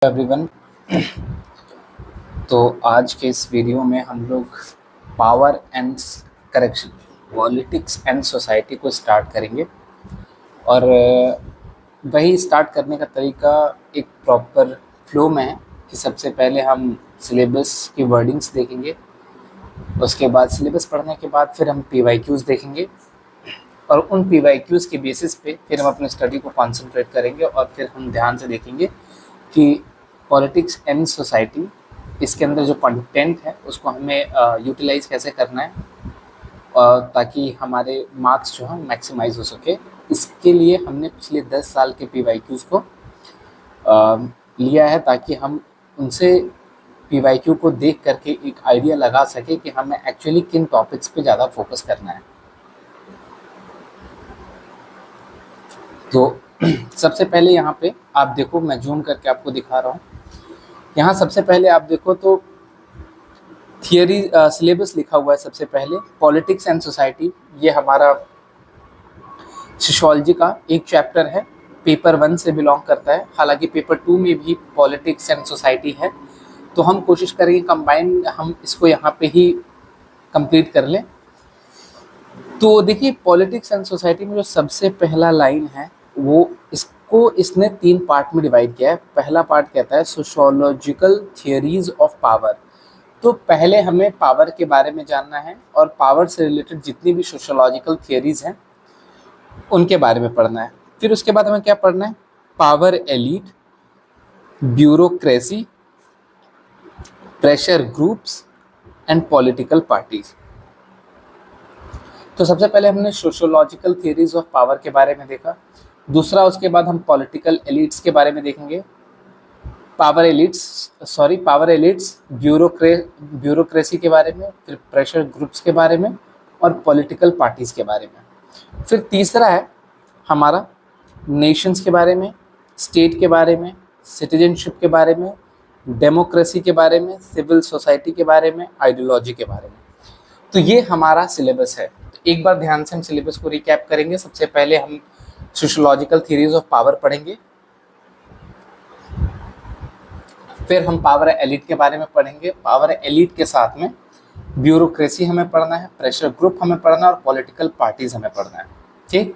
Everyone. तो आज के इस वीडियो में हम लोग power and correction, politics and society को स्टार्ट करेंगे। और वही स्टार्ट करने का तरीका एक प्रॉपर फ्लो में है कि सबसे पहले हम सिलेबस की वर्डिंग्स देखेंगे, उसके बाद सिलेबस पढ़ने के बाद फिर हम PYQs देखेंगे और उन PYQs के बेसिस पे फिर हम अपने स्टडी को कॉन्सेंट्रेट करेंगे और फिर हम ध्यान से देखेंगे कि पॉलिटिक्स एंड सोसाइटी इसके अंदर जो कंटेंट है उसको हमें यूटिलाइज कैसे करना है ताकि हमारे मार्क्स जो हैं मैक्सिमाइज हो सके। इसके लिए हमने पिछले 10 साल के PYQs को लिया है ताकि हम उनसे PYQ को देख करके एक आइडिया लगा सके कि हमें एक्चुअली किन टॉपिक्स पे ज़्यादा फोकस करना है। तो सबसे पहले यहाँ पे आप देखो, मैं जूम करके आपको दिखा रहा हूँ। यहाँ सबसे पहले आप देखो तो थियरी सिलेबस लिखा हुआ है। सबसे पहले पॉलिटिक्स एंड सोसाइटी, ये हमारा सोशियोलॉजी का एक चैप्टर है, पेपर 1 से बिलोंग करता है। हालांकि पेपर 2 में भी पॉलिटिक्स एंड सोसाइटी है, तो हम कोशिश करेंगे कंबाइन हम इसको यहाँ पे ही कंप्लीट कर लें। तो देखिए, पॉलिटिक्स एंड सोसाइटी में जो सबसे पहला लाइन है वो इसको इसने 3 पार्ट में डिवाइड किया है। पहला पार्ट कहता है सोशियोलॉजिकल थियरीज ऑफ पावर। तो पहले हमें पावर के बारे में जानना है और पावर से रिलेटेड जितनी भी सोशियोलॉजिकल थियरीज हैं उनके बारे में पढ़ना है। फिर उसके बाद हमें क्या पढ़ना है? Power elite, bureaucracy, pressure groups and political parties. तो सबसे पहले हमने सोशियोलॉजिकल थियरीज ऑफ पावर के बारे में देखा। दूसरा, उसके बाद हम पॉलिटिकल एलिट्स के बारे में देखेंगे, पावर एलिट्स, ब्यूरोक्रेसी के बारे में, फिर प्रेशर ग्रुप्स के बारे में और पॉलिटिकल पार्टीज के बारे में। फिर तीसरा है हमारा नेशंस के बारे में, स्टेट के बारे में, सिटीजनशिप के बारे में, डेमोक्रेसी के बारे में, सिविल सोसाइटी के बारे में, आइडियोलॉजी के बारे में। तो ये हमारा सिलेबस है। तो एक बार ध्यान से हम सिलेबस को रिकैप करेंगे। सबसे पहले हम सोशियोलॉजिकल थियरीज ऑफ पावर पढ़ेंगे, फिर हम पावर एलिट के बारे में पढ़ेंगे। पावर एलिट के साथ में ब्यूरोक्रेसी हमें पढ़ना है, प्रेशर ग्रुप हमें पढ़ना है और पॉलिटिकल पार्टीज हमें पढ़ना है। ठीक,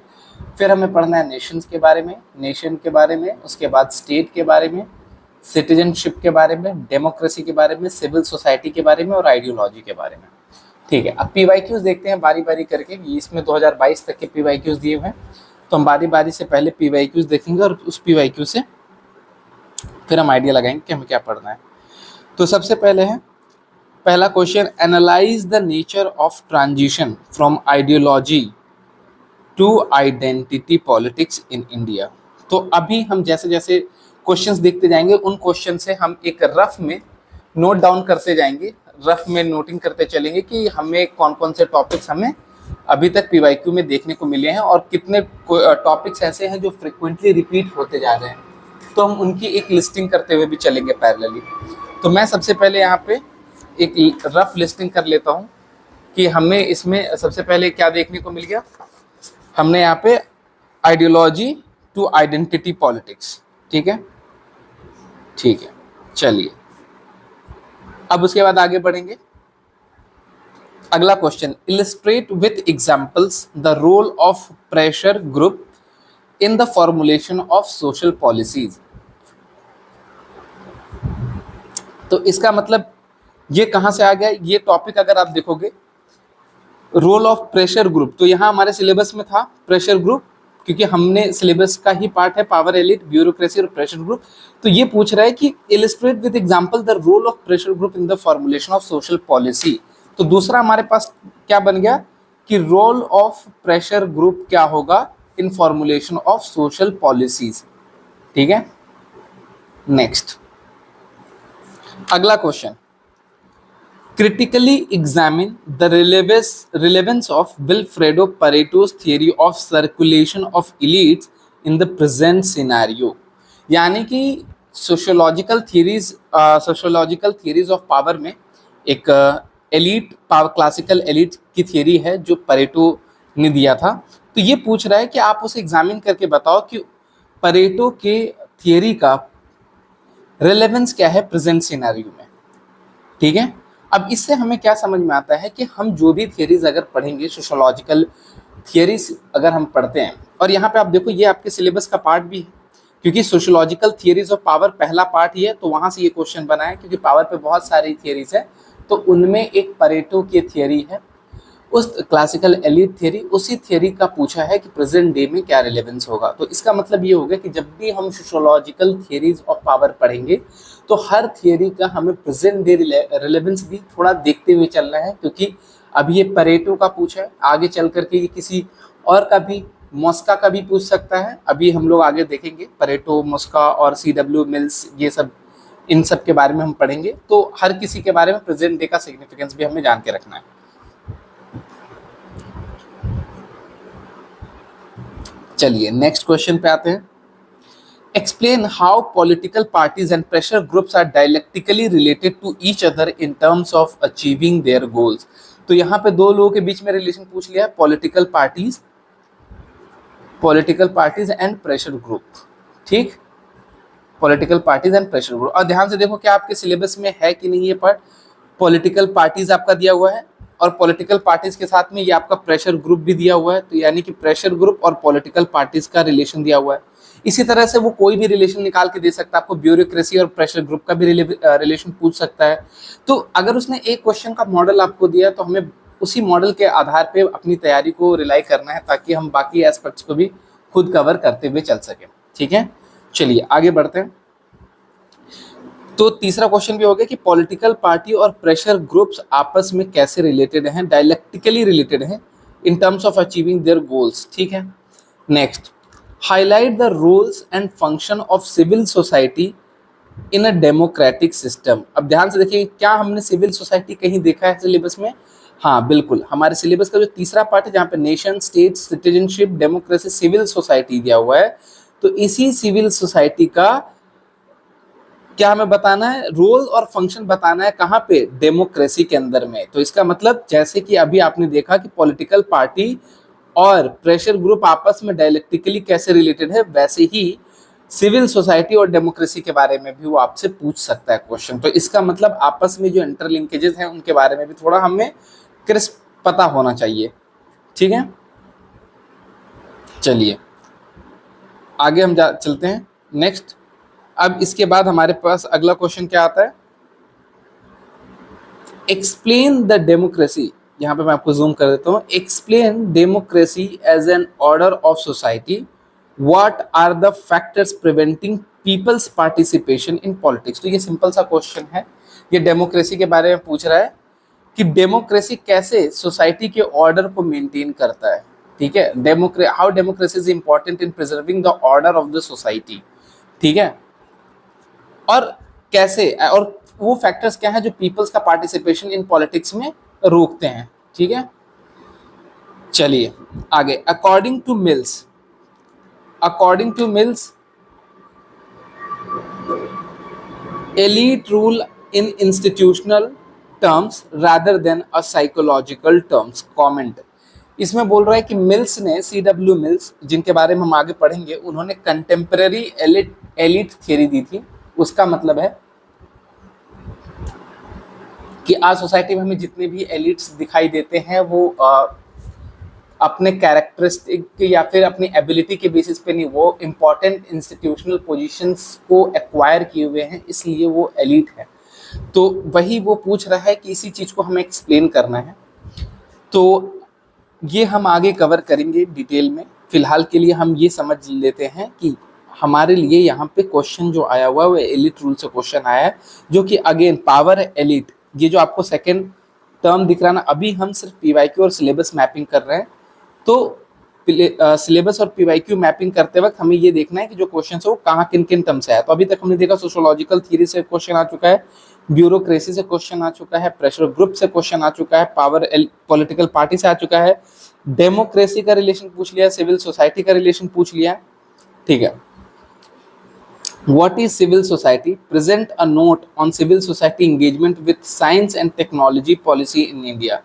फिर हमें पढ़ना है नेशंस के बारे में, नेशन के बारे में, उसके बाद स्टेट के बारे में, सिटीजनशिप के बारे में, डेमोक्रेसी के बारे में, सिविल सोसाइटी के बारे में और आइडियोलॉजी के बारे में। ठीक है, अब PYQs देखते हैं बारी बारी करके। इसमें 2022 तक के PYQs दिए हुए हैं, तो हम बारी बारी से पहले PYQs देखेंगे और उस PYQ से फिर हम आइडिया लगाएंगे कि हमें क्या पढ़ना है। तो सबसे पहले है पहला question, analyse the nature of transition from ideology to identity politics in India. तो अभी हम जैसे जैसे क्वेश्चंस देखते जाएंगे उन क्वेश्चन से हम एक रफ में नोट डाउन करते जाएंगे, रफ में नोटिंग करते चलेंगे कि हमें कौन कौन से टॉपिक्स हमें अभी तक PYQ में देखने को मिले हैं और कितने टॉपिक्स ऐसे हैं जो फ्रिक्वेंटली रिपीट होते जा रहे हैं। तो हम उनकी एक लिस्टिंग करते हुए भी चलेंगे पैरेलली। तो मैं सबसे पहले यहाँ पे एक रफ लिस्टिंग कर लेता हूँ कि हमें इसमें सबसे पहले क्या देखने को मिल गया। हमने यहाँ पे आइडियोलॉजी टू आइडेंटिटी पॉलिटिक्स, ठीक है, ठीक है, चलिए अब उसके बाद आगे बढ़ेंगे। अगला question, illustrate with examples the role of pressure group in the formulation of social policies. तो इसका मतलब ये कहां से आ गया? ये टॉपिक अगर आप देखोगे, रोल ऑफ प्रेशर ग्रुप, तो यहाँ हमारे सिलेबस में था प्रेशर ग्रुप, क्योंकि हमने सिलेबस का ही पार्ट है पावर एलिट, ब्यूरोक्रेसी और प्रेशर ग्रुप। तो ये पूछ रहा है कि illustrate with example the role of pressure group in the formulation of social policy. तो दूसरा हमारे पास क्या बन गया कि रोल ऑफ प्रेशर ग्रुप क्या होगा इन फॉर्मुलेशन ऑफ सोशल पॉलिसीज। ठीक है, नेक्स्ट अगला question, critically examine the relevance of Wilfredo Pareto's theory of circulation of elites in the present scenario। यानी कि सोशियोलॉजिकल थियरीज ऑफ पावर में एक एलीट पावर, क्लासिकल एलीट की थियरी है जो परेटो ने दिया था। तो ये पूछ रहा है कि आप उसे एग्जामिन करके बताओ कि परेटो के थियरी का रिलेवेंस क्या है प्रेजेंट सिनेरियो में, ठीक है। अब इससे हमें क्या समझ में आता है कि हम जो भी थियरीज अगर पढ़ेंगे, सोशोलॉजिकल थियरीज अगर हम पढ़ते हैं, और यहाँ पे आप देखो ये आपके सिलेबस का पार्ट भी है, क्योंकि सोशोलॉजिकल थियरीज ऑफ पावर पहला पार्ट ही है, तो वहां से ये क्वेश्चन बना है, क्योंकि पावर पे बहुत सारी थियरीज है, तो उनमें एक परेटो की थियरी है, उस क्लासिकल एलीट थियरी, उसी थियरी का पूछा है कि प्रेजेंट डे में क्या रिलेवेंस होगा। तो इसका मतलब ये होगा कि जब भी हम सोशोलॉजिकल थियरीज ऑफ पावर पढ़ेंगे तो हर थियरी का हमें प्रेजेंट डे रिलेवेंस भी थोड़ा देखते हुए चलना है, क्योंकि अब ये परेटो का पूछा है, आगे चल करके ये किसी और का भी, मॉस्का का भी पूछ सकता है। अभी हम लोग आगे देखेंगे परेटो, मॉस्का और CW मिल्स, ये सब, इन सब के बारे में हम पढ़ेंगे, तो हर किसी के बारे में प्रेजेंट डे का सिग्निफिकेंस भी हमें जान के रखना है। चलिए नेक्स्ट क्वेश्चन पे आते हैं। Explain how political parties and pressure groups are dialectically related to each other in terms of achieving their goals. तो यहाँ पे दो लोगों के बीच में रिलेशन पूछ लिया, political parties and pressure group, ठीक, political parties and pressure group. और ध्यान से देखो क्या आपके सिलेबस में है कि नहीं ये पार्ट, पॉलिटिकल पार्टीज आपका दिया हुआ है और पॉलिटिकल पार्टीज के साथ में ये आपका प्रेशर ग्रुप भी दिया हुआ है, तो यानी कि प्रेशर ग्रुप और पॉलिटिकल पार्टीज का रिलेशन दिया हुआ है। इसी तरह से वो कोई भी रिलेशन निकाल के दे सकता है आपको, ब्यूरोक्रेसी और प्रेशर ग्रुप का भी रिलेशन पूछ सकता है। तो अगर उसने एक क्वेश्चन का मॉडल आपको दिया तो हमें उसी मॉडल के आधार पे अपनी तैयारी को रिलाई करना है, ताकि हम बाकी एस्पेक्ट्स को भी खुद कवर करते हुए चल सके, ठीक है। चलिए आगे बढ़ते हैं। तो तीसरा क्वेश्चन भी हो गया कि पॉलिटिकल पार्टी और प्रेशर ग्रुप्स आपस में कैसे रिलेटेड हैं, डायलेक्टिकली रिलेटेड हैं in terms of achieving their goals, ठीक है। Next, highlight the roles and function of civil society in a democratic system. अब ध्यान से देखिए, क्या हमने सिविल सोसाइटी कहीं देखा है सिलेबस में? हाँ बिल्कुल, हमारे सिलेबस का जो तीसरा पार्ट है जहाँ पे nation, state, citizenship, democracy, civil society दिया हुआ है, तो इसी सिविल सोसाइटी का क्या हमें बताना है, रोल और फंक्शन बताना है, कहाँ पे, डेमोक्रेसी के अंदर में। तो इसका मतलब जैसे कि अभी आपने देखा कि पॉलिटिकल पार्टी और प्रेशर ग्रुप आपस में डायलेक्टिकली कैसे रिलेटेड है, वैसे ही सिविल सोसाइटी और डेमोक्रेसी के बारे में भी वो आपसे पूछ सकता है क्वेश्चन। तो इसका मतलब आपस में जो इंटरलिंकेजेस हैं उनके बारे में भी थोड़ा हमें क्रिस्प पता होना चाहिए, ठीक है। चलिए आगे हम चलते हैं नेक्स्ट। अब इसके बाद हमारे पास अगला क्वेश्चन क्या आता है, एक्सप्लेन द डेमोक्रेसी। यहाँ पे मैं आपको जूम कर देता हूँ। Explain democracy as an order of society, what are the factors preventing people's participation in politics. तो ये सिंपल सा क्वेश्चन है, ये डेमोक्रेसी के बारे में पूछ रहा है कि डेमोक्रेसी कैसे सोसाइटी के ऑर्डर को मेंटेन करता है, ठीक है। How democracy is important in preserving the order of the society, ठीक है। और कैसे, और वो फैक्टर्स क्या है जो पीपल्स का पार्टिसिपेशन इन पॉलिटिक्स में रोकते हैं, ठीक है। चलिए आगे, according to Mills elite rule in institutional terms rather than a psychological terms, comment। इसमें बोल रहा है कि मिल्स ने, CW मिल्स, जिनके बारे में हम आगे पढ़ेंगे, उन्होंने कंटेम्पररी एलिट थियरी दी थी। उसका मतलब है कि आज सोसाइटी में हमें जितने भी एलिट्स दिखाई देते हैं वो अपने कैरेक्टरिस्टिक या फिर अपनी एबिलिटी के बेसिस पे नहीं, वो इम्पॉर्टेंट इंस्टीट्यूशनल पोजीशंस को एक्वायर किए हुए हैं, इसलिए वो एलिट है। तो वही वो पूछ रहा है कि इसी चीज़ को हमें एक्सप्लेन करना है, तो ये हम आगे कवर करेंगे डिटेल में। फिलहाल के लिए हम ये समझ लेते हैं कि हमारे लिए यहाँ पे क्वेश्चन जो आया हुआ है वो एलिट रूल से क्वेश्चन आया है, जो कि अगेन पावर एलिट, ये जो आपको सेकेंड टर्म दिख रहा है ना, अभी हम सिर्फ PYQ और सिलेबस मैपिंग कर रहे हैं। तो सिलेबस और PYQ मैपिंग करते वक्त हमें ये देखना है कि जो क्वेश्चन है वो कहाँ किन किन टर्म से आया। तो अभी तक हमने देखा सोशोलॉजिकल थ्योरी से क्वेश्चन आ चुका है, ब्यूरोक्रेसी से क्वेश्चन आ चुका है, प्रेशर ग्रुप से क्वेश्चन आ चुका है, पॉलिटिकल पार्टी से आ चुका है, डेमोक्रेसी का रिलेशन पूछ लिया, सिविल सोसाइटी का रिलेशन पूछ लिया, ठीक है। What is civil society? Present a note on civil society engagement with science and technology policy in India।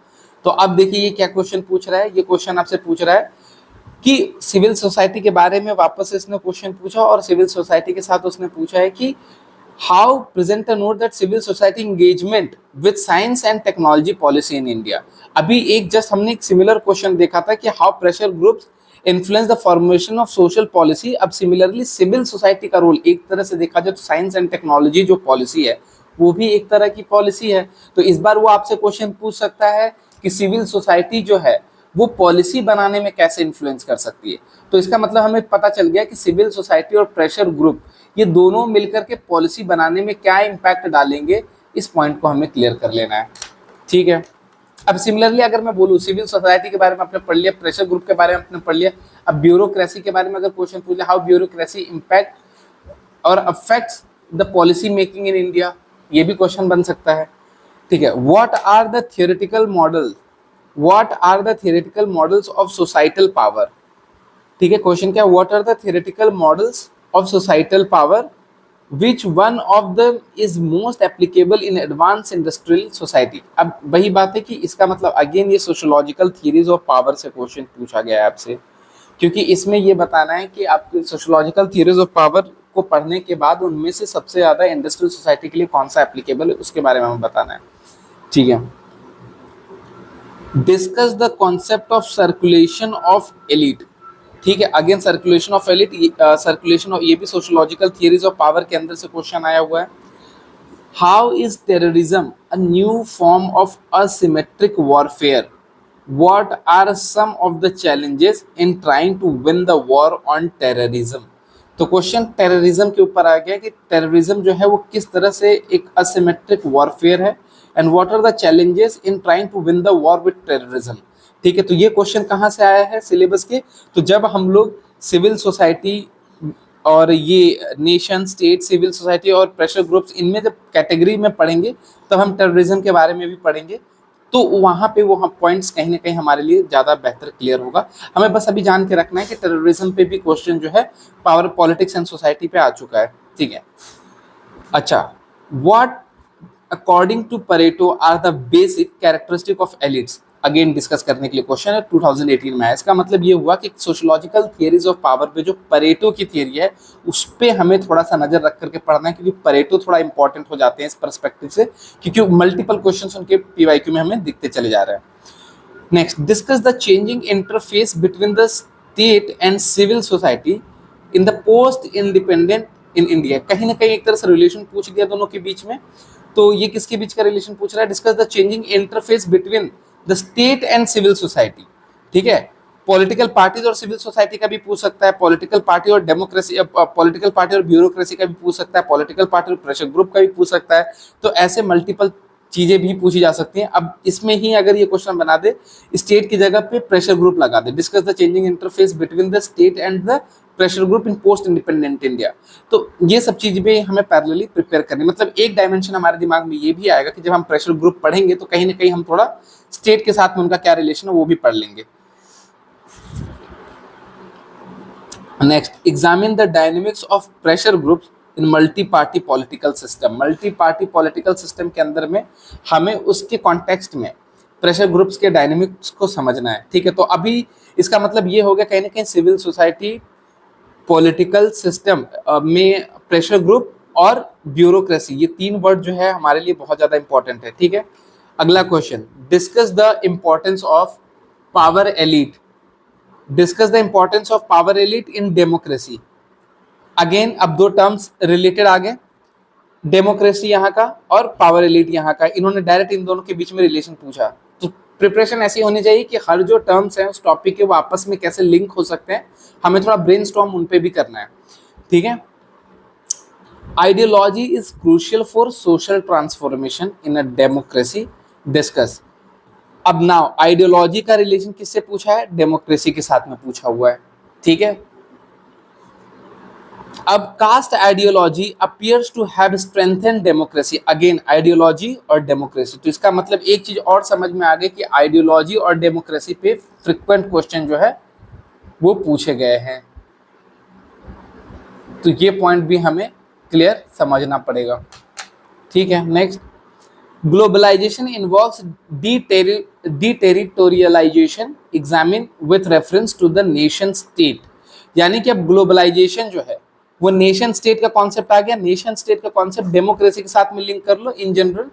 तो अब देखिए ये क्या क्वेश्चन पूछ रहा है, ये क्वेश्चन आपसे पूछ रहा है कि सिविल सोसाइटी के बारे में वापस से इसने क्वेश्चन पूछा, और सिविल सोसाइटी के साथ उसने पूछा है कि how present a note that civil society engagement with science and technology policy in India. अभी एक जस्ट हमने एक सिमिलर क्वेश्चन देखा था कि how pressure groups influence the formation of social policy. अब सिमिलरली सिविल सोसाइटी का रोल एक तरह से देखा जाए तो साइंस एंड टेक्नोलॉजी जो पॉलिसी है वो भी एक तरह की पॉलिसी है। तो इस बार वो आपसे क्वेश्चन पूछ सकता है कि सिविल सोसाइटी जो है वो पॉलिसी बनाने में कैसे इन्फ्लुएंस कर सकती है। तो इसका मतलब हमें पता चल गया कि सिविल सोसाइटी और प्रेशर ग्रुप ये दोनों मिलकर के पॉलिसी बनाने में क्या इम्पैक्ट डालेंगे, इस पॉइंट को हमें क्लियर कर लेना है। ठीक है, अब सिमिलरली अगर मैं बोलूँ सिविल सोसाइटी के बारे में आपने पढ़ लिया, प्रेशर ग्रुप के बारे में आपने पढ़ लिया, अब ब्यूरोक्रेसी के बारे में अगर क्वेश्चन पूछ लिया हाउ ब्यूरोक्रेसी इम्पैक्ट और affects the policy making in India, ये भी क्वेश्चन बन सकता है। ठीक है, what are the theoretical models of societal power. ठीक है, क्वेश्चन क्या, what are the theoretical models of societal power which one of them is most applicable in advanced industrial society। अब वही बात है कि इसका मतलब अगेन ये सोशोलॉजिकल थियरीज ऑफ पावर से क्वेश्चन पूछा गया है आपसे, क्योंकि इसमें ये बताना है कि आप सोशोलॉजिकल थियरीज ऑफ पावर को पढ़ने के बाद उनमें से सबसे ज्यादा इंडस्ट्रियल सोसाइटी के लिए कौन सा एप्लीकेबल है उसके बारे में हमें बताना है। ठीक है, discuss the concept of circulation of elite. ठीक है, again circulation of elite, circulation of, ये भी सोशोलॉजिकल थियरीज ऑफ पावर के अंदर से क्वेश्चन आया हुआ है। How is terrorism a new form of asymmetric warfare, what are some of the challenges in trying to win the war on terrorism. तो question terrorism के ऊपर आ गया कि टेररिज्म जो है वो किस तरह से एक असिमेट्रिक वॉरफेयर है and what are the challenges in trying to win the war with terrorism. ठीक है, तो ये क्वेश्चन कहाँ से आया है सिलेबस के, तो जब हम लोग सिविल सोसाइटी और ये नेशन स्टेट सिविल सोसाइटी और प्रेशर ग्रुप्स इनमें जब कैटेगरी में पढ़ेंगे तब हम टेररिज्म के बारे में भी पढ़ेंगे, तो वहाँ पे वो हम पॉइंट्स कहीं ना कहीं हमारे लिए ज़्यादा बेहतर क्लियर होगा। हमें बस अभी जान के रखना है कि टेररिज्म पे भी क्वेश्चन जो है पावर पॉलिटिक्स एंड सोसाइटी पे आ चुका है। ठीक है, अच्छा, what according to Pareto are the basic characteristic of elites, again discuss करने के लिए क्वेश्चन है, 2018 में है। इसका मतलब ये हुआ कि सोशोलॉजिकल थियरीज ऑफ पावर पे जो परेटो की थियरी है उस पर हमें थोड़ा सा नजर रख करके पढ़ना है, क्योंकि परेटो थोड़ा इंपॉर्टेंट हो जाते हैं इस परस्पेक्टिव से, क्योंकि मल्टीपल क्वेश्चन उनके पीवाईक्यू में हमें दिखते चले जा रहे हैं। Next, discuss the changing interface between the state and civil society in the post independent in India. कहीं ना कहीं एक तरह से रिलेशन पूछ लिया दोनों के बीच में, तो ये किसके बीच का रिलेशन पूछ रहा है, discuss the changing interface between the state and civil society. ठीक है, पॉलिटिकल पार्टीज और सिविल सोसाइटी का भी पूछ सकता है, पॉलिटिकल पार्टी और डेमोक्रेसी, पॉलिटिकल पार्टी और ब्यूरोक्रेसी का भी पूछ सकता है, पॉलिटिकल पार्टी और प्रेशर ग्रुप का भी पूछ सकता है। तो ऐसे मल्टीपल चीजें भी पूछी जा सकती हैं। अब इसमें ही अगर ये क्वेश्चन बना दे स्टेट की जगह पे प्रेशर ग्रुप लगा दे, discuss the changing interface between the state and the pressure group in post independent India, तो ये सब चीज भी हमें पैरेलली प्रिपेयर करनी, मतलब एक डायमेंशन हमारे दिमाग में ये भी आएगा कि जब हम प्रेशर ग्रुप पढ़ेंगे तो कहीं ना कहीं हम थोड़ा स्टेट के साथ में उनका क्या रिलेशन है वो भी पढ़ लेंगे। Next, examine the dynamics of pressure groups in multi party political system. Multi party political system के अंदर में हमें उसके कॉन्टेक्स्ट में प्रेशर ग्रुप्स के डायनेमिक्स को समझना है। ठीक है, तो अभी इसका मतलब ये हो गया कहीं ना कहीं सिविल सोसाइटी पॉलिटिकल सिस्टम में प्रेशर ग्रुप और ब्यूरोक्रेसी, ये तीन वर्ड जो है हमारे लिए बहुत ज्यादा इंपॉर्टेंट है। ठीक है, अगला question, discuss the importance of power elite, discuss the importance of power elite in democracy. Again अब दो टर्म्स रिलेटेड आ गए, डेमोक्रेसी यहाँ का और पावर एलिट यहाँ का, इन्होंने डायरेक्ट इन दोनों के बीच में रिलेशन पूछा। तो प्रिपरेशन ऐसी होनी चाहिए कि हर जो टर्म्स हैं उस टॉपिक के वो आपस में कैसे लिंक हो सकते हैं, हमें थोड़ा ब्रेनस्टॉर्म उन पे भी करना है। ठीक है, ideology is crucial for social transformation in a democracy, discuss. अब नाउ आइडियोलॉजी का रिलेशन किससे पूछा है, डेमोक्रेसी के साथ में पूछा हुआ है। ठीक है, अब caste ideology appears to have strengthened democracy, again ideology और डेमोक्रेसी, तो इसका मतलब एक चीज और समझ में आ गई कि आइडियोलॉजी और डेमोक्रेसी पे फ्रिक्वेंट क्वेश्चन जो है वो पूछे गए हैं, तो ये पॉइंट भी हमें क्लियर समझना पड़ेगा। ठीक है, next, globalisation involves deterritorialisation, examine with reference to the nation state. यानी कि अब ग्लोबलाइजेशन जो है वो नेशन स्टेट का कॉन्सेप्ट आ गया। नेशन स्टेट का कॉन्सेप्ट डेमोक्रेसी के साथ में लिंक कर लो इन जनरल,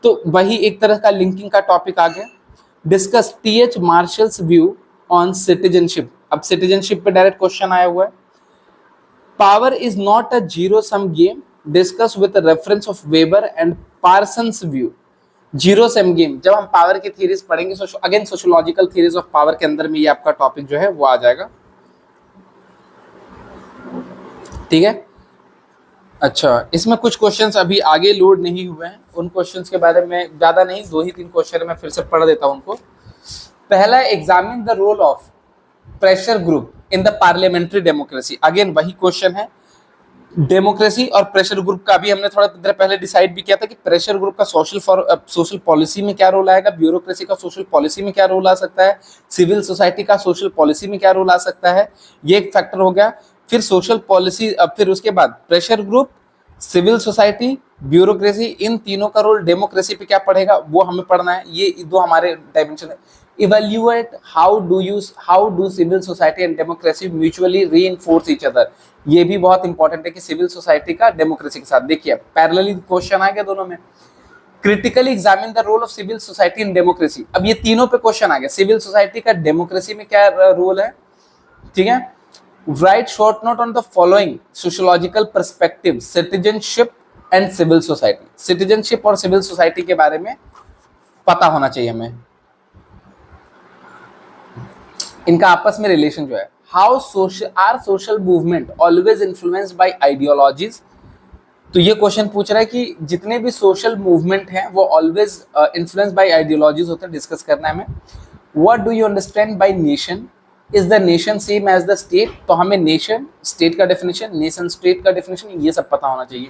तो वही एक तरह का लिंकिंग का टॉपिक आ गया। Discuss T H Marshall's view on citizenship. अब सिटीजनशिप पे डायरेक्ट क्वेश्चन आया हुआ है। Power is not a zero sum game, discuss with reference of Weber and Parsons view. Zero sum game, जब हम पावर की थ्योरीज पढ़ेंगे, again sociological theories of power के अंदर में ये आपका टॉपिक जो है वो आ जाएगा। ठीक है, अच्छा, इसमें कुछ क्वेश्चंस अभी आगे लोड नहीं हुए हैं, उन क्वेश्चंस के बारे में ज्यादा नहीं, 2 ही 3 क्वेश्चन मैं फिर से पढ़ देता हूं उनको। पहला, examine the role of pressure group in the parliamentary democracy. Again वही क्वेश्चन है, डेमोक्रेसी और प्रेशर ग्रुप का भी हमने थोड़ा देर पहले डिसाइड भी किया था कि प्रेशर ग्रुप का सोशल पॉलिसी में क्या रोल आएगा, ब्यूरोक्रेसी का सोशल पॉलिसी में क्या रोल आ सकता है, सिविल सोसाइटी का सोशल पॉलिसी में क्या रोल आ सकता है, ये एक फैक्टर हो गया। फिर सोशल पॉलिसी, फिर उसके बाद pressure group, civil society, bureaucracy, इन तीनों का रोल डेमोक्रेसी पे क्या पड़ेगा वो हमें पढ़ना है। ये दो हमारे डायमेंशन है। Evaluate how do civil society and democracy mutually reinforce each other. ये भी बहुत इंपॉर्टेंट है कि सिविल सोसाइटी का डेमोक्रेसी के साथ, देखिए पैरेलली क्वेश्चन आ गया दोनों में। Critically examine the role of civil society in democracy. अब ये तीनों पे क्वेश्चन आ गया, सिविल सोसाइटी का डेमोक्रेसी में क्या रोल है, ठीक है। Write short note on the following sociological perspective, citizenship and civil society। citizenship और civil society के बारे में पता होना चाहिए हमें, इनका आपस में रिलेशन जो है। How social movement always influenced by ideologies। तो ये क्वेश्चन पूछ रहा है कि जितने भी सोशल मूवमेंट हैं वो ऑलवेज इन्फ्लुएंस बाय आइडियोलॉजीज होते हैं, डिस्कस करना है हमें। What do you understand by nation, is the nation same as the state. तो हमें नेशन स्टेट का डेफिनेशन, नेशन स्टेट का डेफिनेशन, ये सब पता होना चाहिए।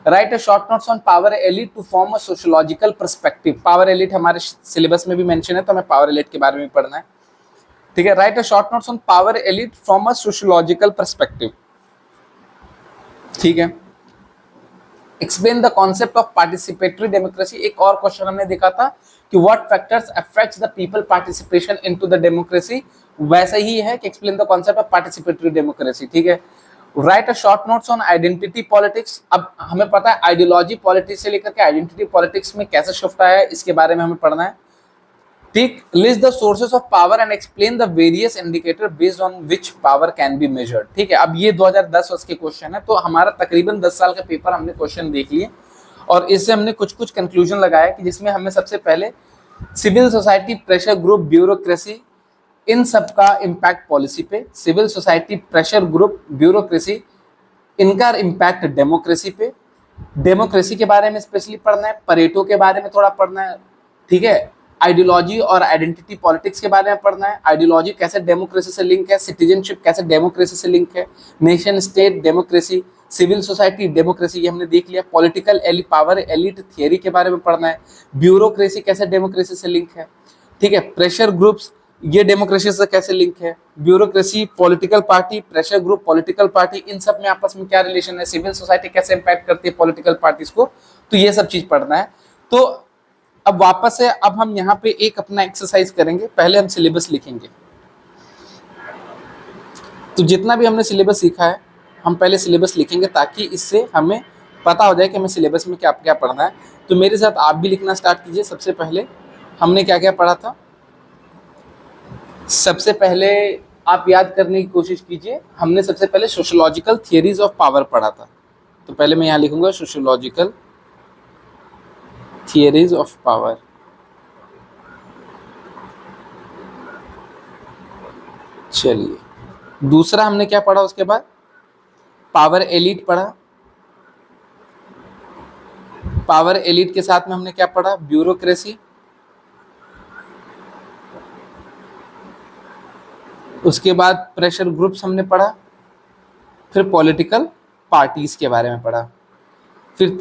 Write a short notes on power elite to form a sociological perspective. Power elite हमारे सिलेबस में भी मेंशन है, तो हमें पावर एलिट के बारे में पढ़ना है, ठीक है। Right a short notes on power elite from a sociological perspective, ठीक है। Explain the concept of participatory democracy. एक और क्वेश्चन हमने देखा था कि what factors affects the people participation into the democracy, वैसा ही है कि explain the concept of participatory democracy, ठीक है। Right a short notes on identity politics. अब हमें पता है आइडियोलॉजी पॉलिटिक्स से लेकर के आइडेंटिटी पॉलिटिक्स में कैसे शिफ्ट आया है, इसके बारे में हमें पढ़ना है, ठीक। List the sources of power and explain the various indicator based on which power can be measured, ठीक है। अब ये 2010 वर्ष के क्वेश्चन है, तो हमारा तकरीबन 10 साल का पेपर हमने क्वेश्चन देख लिए और इससे हमने कुछ कुछ कंक्लूजन लगाया कि जिसमें हमें सबसे पहले civil society, pressure group, bureaucracy, इन सब का इम्पैक्ट पॉलिसी पे, civil society, pressure group, bureaucracy, इनका इम्पैक्ट डेमोक्रेसी पे, डेमोक्रेसी के बारे में स्पेशली पढ़ना है, परेटो के बारे में थोड़ा पढ़ना है, ठीक है। आइडियोलॉजी और आइडेंटिटी पॉलिटिक्स के बारे में पढ़ना है, आइडियोलॉजी कैसे डेमोक्रेसी से लिंक है, सिटीजनशिप कैसे डेमोक्रेसी से लिंक है, nation state democracy, civil society democracy, ये हमने देख लिया। पॉलिटिकल पावर एलिट थियरी के बारे में पढ़ना है, ब्यूरोक्रेसी कैसे डेमोक्रेसी से लिंक है, ठीक है। प्रेशर ग्रुप्स, ये डेमोक्रेसी से कैसे लिंक है, bureaucracy political party, pressure group political party, इन सब में आपस में क्या रिलेशन है, सिविल सोसाइटी कैसे इंपैक्ट करती है पॉलिटिकल पार्टीज को, तो ये सब चीज पढ़ना है। तो अब वापस से अब हम यहाँ पे एक अपना एक्सरसाइज करेंगे, पहले हम सिलेबस लिखेंगे। तो जितना भी हमने सिलेबस सीखा है हम पहले सिलेबस लिखेंगे ताकि इससे हमें पता हो जाए कि हमें सिलेबस में क्या क्या पढ़ना है। तो मेरे साथ आप भी लिखना स्टार्ट कीजिए। सबसे पहले हमने क्या क्या पढ़ा था, सबसे पहले आप याद करने की कोशिश कीजिए। हमने सबसे पहले सोशियोलॉजिकल थियरीज ऑफ पावर पढ़ा था, तो पहले मैं यहाँ लिखूंगा सोशियोलॉजिकल थियरीज ऑफ पावर। चलिए, दूसरा हमने क्या पढ़ा उसके बाद, पावर एलिट पढ़ा। पावर एलिट के साथ में हमने क्या पढ़ा, ब्यूरोक्रेसी। उसके बाद प्रेशर ग्रुप्स हमने पढ़ा, फिर पॉलिटिकल पार्टीज के बारे में पढ़ा। फिर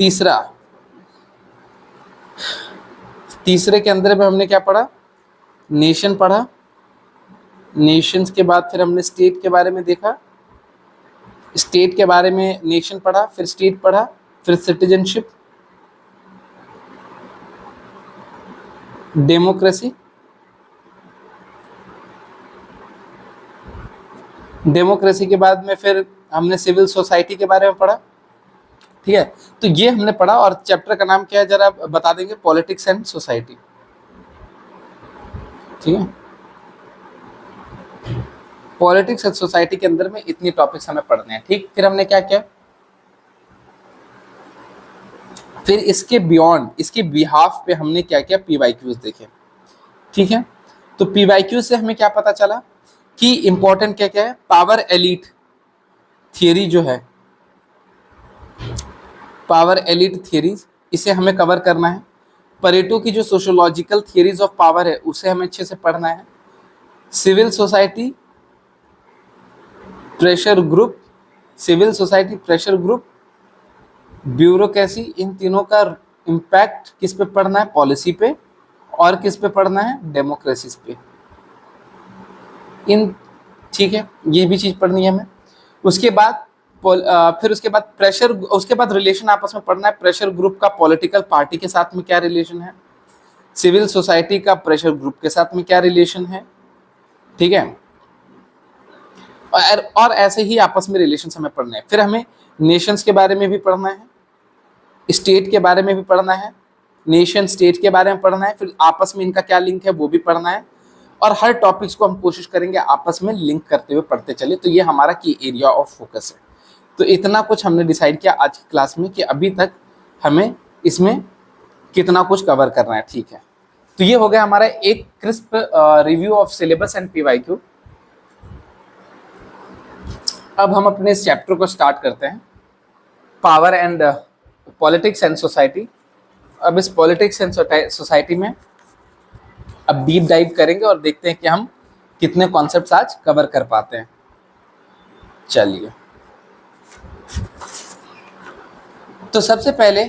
तीसरे के अंदर में हमने क्या पढ़ा, नेशन पढ़ा। नेशंस के बाद फिर हमने स्टेट के बारे में देखा, स्टेट के बारे में नेशन पढ़ा, फिर स्टेट पढ़ा, फिर सिटीजनशिप, डेमोक्रेसी, डेमोक्रेसी के बाद में फिर हमने सिविल सोसाइटी के बारे में पढ़ा, ठीक है। तो ये हमने पढ़ा, और चैप्टर का नाम क्या है जरा बता देंगे? पॉलिटिक्स एंड सोसाइटी, ठीक है। पॉलिटिक्स एंड सोसाइटी के अंदर में इतनी टॉपिक्स हमें पढ़ने हैं, ठीक। फिर हमने क्या किया, फिर इसके बियॉन्ड, इसके बिहाफ पे हमने क्या किया, पीवाईक्यूज देखे, ठीक है। तो पीवाईक्यू से हमें क्या पता चला कि इंपॉर्टेंट क्या क्या है, पावर एलीट थियरी जो है, पावर एलीट थियरीज, इसे हमें कवर करना है। परेटो की जो सोशियोलॉजिकल थियरीज ऑफ पावर है उसे हमें अच्छे से पढ़ना है। Civil society, pressure group, civil society, pressure group, bureaucracy, इन तीनों का इम्पैक्ट किस पे पढ़ना है, पॉलिसी पे, और किस पे पढ़ना है, डेमोक्रेसी पे, इन, ठीक है। ये भी चीज पढ़नी है हमें। उसके बाद फिर उसके बाद प्रेशर, उसके बाद रिलेशन आपस में पढ़ना है। प्रेशर ग्रुप का पॉलिटिकल पार्टी के साथ में क्या रिलेशन है, सिविल सोसाइटी का प्रेशर ग्रुप के साथ में क्या रिलेशन है, ठीक है। और ऐसे ही आपस में रिलेशन हमें पढ़ने हैं। फिर हमें नेशंस के बारे में भी पढ़ना है, स्टेट के बारे में भी पढ़ना है, नेशन स्टेट के बारे में पढ़ना है, फिर आपस में इनका क्या लिंक है वो भी पढ़ना है। और हर टॉपिक्स को हम कोशिश करेंगे आपस में लिंक करते हुए पढ़ते चले। तो ये हमारा की एरिया ऑफ फोकस है। तो इतना कुछ हमने डिसाइड किया आज की क्लास में कि अभी तक हमें इसमें कितना कुछ कवर करना है, ठीक है। तो ये हो गया हमारा एक crisp review of syllabus and PYQ. अब हम अपने इस चैप्टर को स्टार्ट करते हैं, power and politics and society. अब इस पॉलिटिक्स एंड सोसाइटी में अब डीप डाइव करेंगे और देखते हैं कि हम कितने कॉन्सेप्ट्स आज कवर कर पाते हैं। चलिए, तो सबसे पहले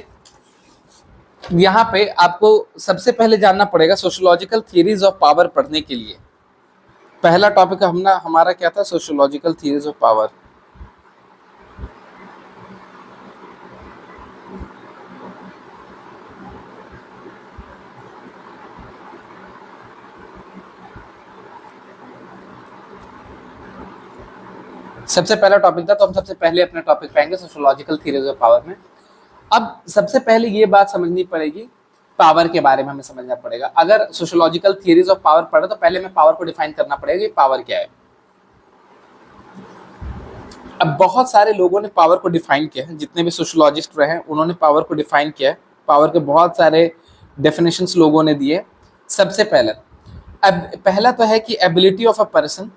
यहाँ पे आपको सबसे पहले जानना पड़ेगा सोशियोलॉजिकल थियरीज ऑफ पावर पढ़ने के लिए। पहला टॉपिक हमारा क्या था, सोशियोलॉजिकल थियरीज ऑफ पावर। सबसे पहला टॉपिक था, तो हम सबसे पहले अपने टॉपिक पाएंगे सोशियोलॉजिकल थियरीज ऑफ पावर में। अब सबसे पहले ये बात समझनी पड़ेगी, पावर के बारे में हमें समझना पड़ेगा। अगर सोशियोलॉजिकल थियरीज ऑफ पावर पढ़े तो पहले में पावर को डिफाइन करना पड़ेगा कि पावर क्या है। अब बहुत सारे लोगों ने पावर को डिफाइन किया है, जितने भी सोशियोलॉजिस्ट रहे हैं उन्होंने पावर को डिफाइन किया है। पावर के बहुत सारे डेफिनेशंस लोगों ने दिए। सबसे पहला तो है कि ability of a person,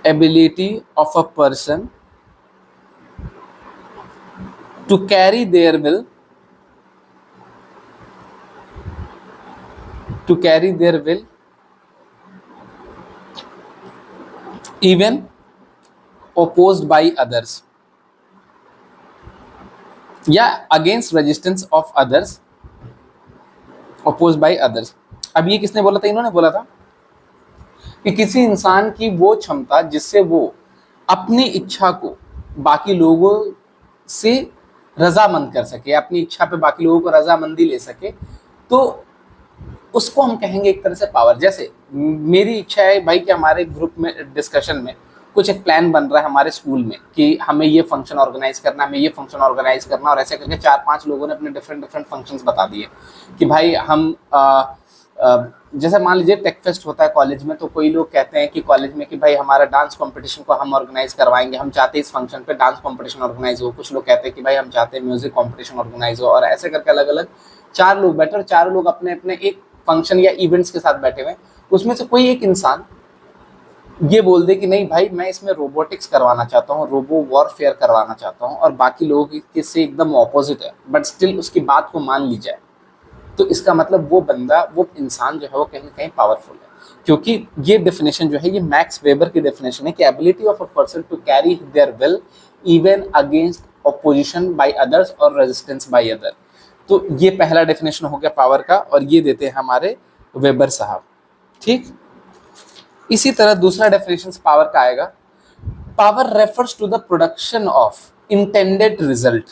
ability of a person to carry their will, even opposed by others, या against resistance of others, opposed by others। अब ये किसने बोला था, इन्होंने बोला था कि किसी इंसान की वो क्षमता जिससे वो अपनी इच्छा को बाकी लोगों से रजामंद कर सके, अपनी इच्छा पे बाकी लोगों को रजामंदी ले सके, तो उसको हम कहेंगे एक तरह से पावर। जैसे मेरी इच्छा है भाई कि हमारे ग्रुप में डिस्कशन में कुछ एक प्लान बन रहा है हमारे स्कूल में कि हमें ये फंक्शन ऑर्गेनाइज करना, हमें ये फंक्शन ऑर्गेनाइज करना, और ऐसे करके 4-5 लोगों ने अपने डिफरेंट फंक्शंस बता दिए कि भाई हम जैसे मान लीजिए टेक फेस्ट होता है कॉलेज में, तो कोई लोग कहते हैं कि कॉलेज में कि भाई हमारा डांस कंपटीशन को हम ऑर्गेनाइज करवाएंगे, हम चाहते हैं इस फंक्शन पे डांस कंपटीशन ऑर्गेनाइज हो। कुछ लोग कहते हैं कि भाई हम चाहते हैं म्यूजिक कंपटीशन ऑर्गेनाइज हो। और ऐसे करके अलग अलग 4 लोग बैठे और 4 लोग अपने अपने एक फंक्शन या इवेंट्स के साथ बैठे हुए। उसमें से कोई एक इंसान ये बोल दे कि नहीं भाई मैं इसमें रोबोटिक्स करवाना चाहता हूँ, रोबो वॉरफेयर करवाना चाहता हूँ, और बाकी लोगों की से एकदम ऑपोजिट है, बट स्टिल उसकी बात को मान ली जाए, तो इसका मतलब वो बंदा, वो इंसान जो है वो कहीं ना कहीं पावरफुल है। क्योंकि ये डेफिनेशन जो है ये मैक्स वेबर की डेफिनेशन है कि ability of a person to carry their will even against opposition by others और रेजिस्टेंस बाय अदर। तो ये पहला डेफिनेशन हो गया पावर का, और ये देते हैं हमारे वेबर साहब, ठीक। इसी तरह दूसरा डेफिनेशन पावर का आएगा, power refers to the production of intended result,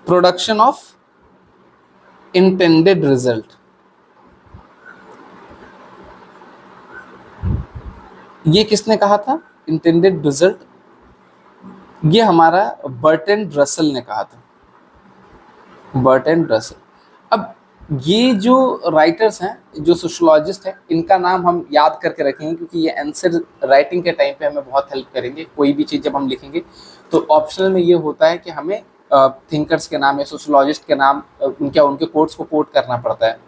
production of intended result, ये किसने कहा था इंटेंडेड रिजल्ट? ये हमारा बर्ट्रैंड रसल ने कहा था, बर्ट्रैंड रसल। अब ये जो राइटर्स हैं, जो सोशोलॉजिस्ट हैं, इनका नाम हम याद करके रखेंगे क्योंकि ये आंसर राइटिंग के टाइम पे हमें बहुत हेल्प करेंगे। कोई भी चीज़ जब हम लिखेंगे तो ऑप्शनल में ये होता है कि हमें थिंकर्स के नाम या सोशोलॉजिस्ट के नाम उनके कोट्स को कोट करना पड़ता है।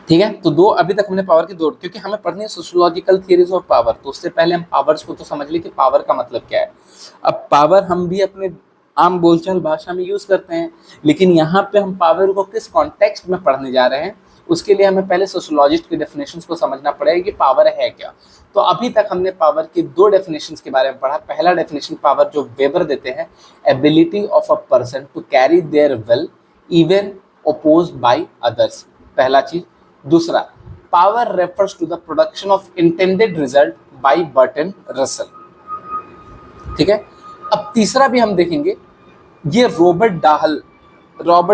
ठीक है, तो दो अभी तक हमने पावर की दो, क्योंकि हमें पढ़नी है सोशियोलॉजिकल थियरीज ऑफ पावर, तो उससे पहले हम पावर्स को तो समझ ली कि पावर का मतलब क्या है। अब पावर हम भी अपने आम बोलचाल भाषा में यूज करते हैं, लेकिन यहाँ पे हम पावर को किस कॉन्टेक्स्ट में पढ़ने जा रहे हैं, उसके लिए हमें पहले सोशियोलॉजिस्ट की डेफिनेशंस को समझना पड़ेगा कि पावर है क्या। तो अभी तक हमने पावर की दो डेफिनेशंस के बारे में पढ़ा। पहला डेफिनेशन पावर जो वेबर देते हैं, ability of a person to carry their will even opposed by others, पहला चीज। दूसरा, power refers to the production of intended result by Bertrand Russell. ठीक है, अब तीसरा भी हम देखेंगे, ये रॉबर्ट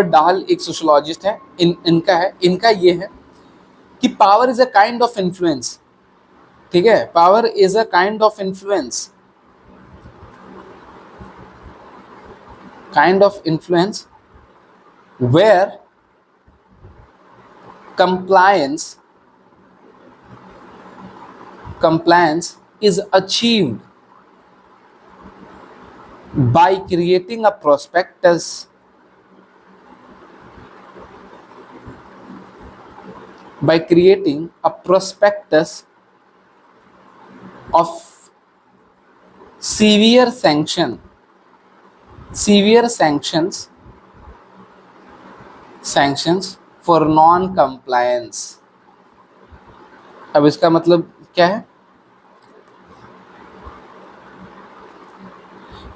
डाहल एक सोशोलॉजिस्ट है, इनका ये है कि power is a kind of influence. ठीक है, power is a kind of influence, where compliance is achieved by creating a prospectus of severe sanctions for non compliance। अब इसका मतलब क्या है?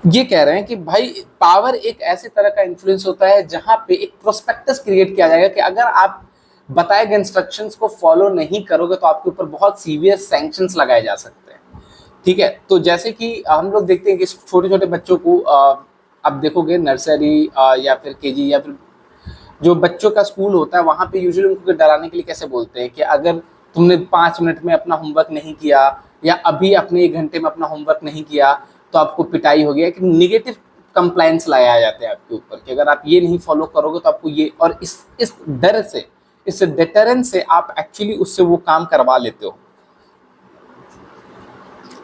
ये कह रहे हैं कि भाई पावर एक ऐसे तरह का इन्फ्लुएंस होता है जहां पे एक प्रोस्पेक्टस क्रिएट किया जाएगा कि अगर आप बताए गए इंस्ट्रक्शंस को फॉलो नहीं करोगे तो आपके ऊपर बहुत सीवियर सैंक्शंस लगाए जा सकते हैं। ठीक है, तो जैसे कि हम लोग देखते हैं कि छोटे छोटे बच्चों को अब देखोगे नर्सरी या फिर केजी या फिर जो बच्चों का स्कूल होता है, वहाँ पे यूजुअली उनको डराने के लिए कैसे बोलते हैं कि अगर तुमने 5 मिनट में अपना होमवर्क नहीं किया या अभी अपने 1 घंटे में अपना होमवर्क नहीं किया तो आपको पिटाई हो गया। कि निगेटिव कंप्लायंस लाया जाते हैं आपके ऊपर कि अगर आप ये नहीं फॉलो करोगे तो आपको ये, और इस डर से, इस डेटरेंस से आप एक्चुअली उससे वो काम करवा लेते हो।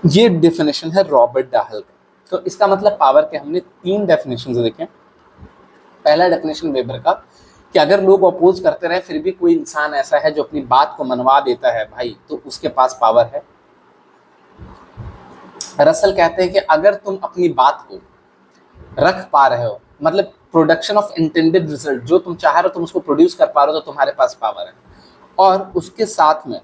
ये डेफिनेशन है रॉबर्ट डाहल का। तो इसका मतलब पावर के हमने 3 डेफिनेशन देखे। पहला डेफिनेशन वेबर का कि अगर लोग अपोज करते रहे फिर भी कोई इंसान ऐसा है जो अपनी बात को मनवा देता है भाई, तो उसके पास पावर है। रसल कहते हैं कि अगर तुम अपनी बात को रख पा रहे हो, मतलब प्रोडक्शन ऑफ इंटेंडेड रिजल्ट, जो तुम चाह रहे हो तुम उसको प्रोड्यूस कर पा रहे हो, तो तुम्हारे पास पावर है। और उसके साथ में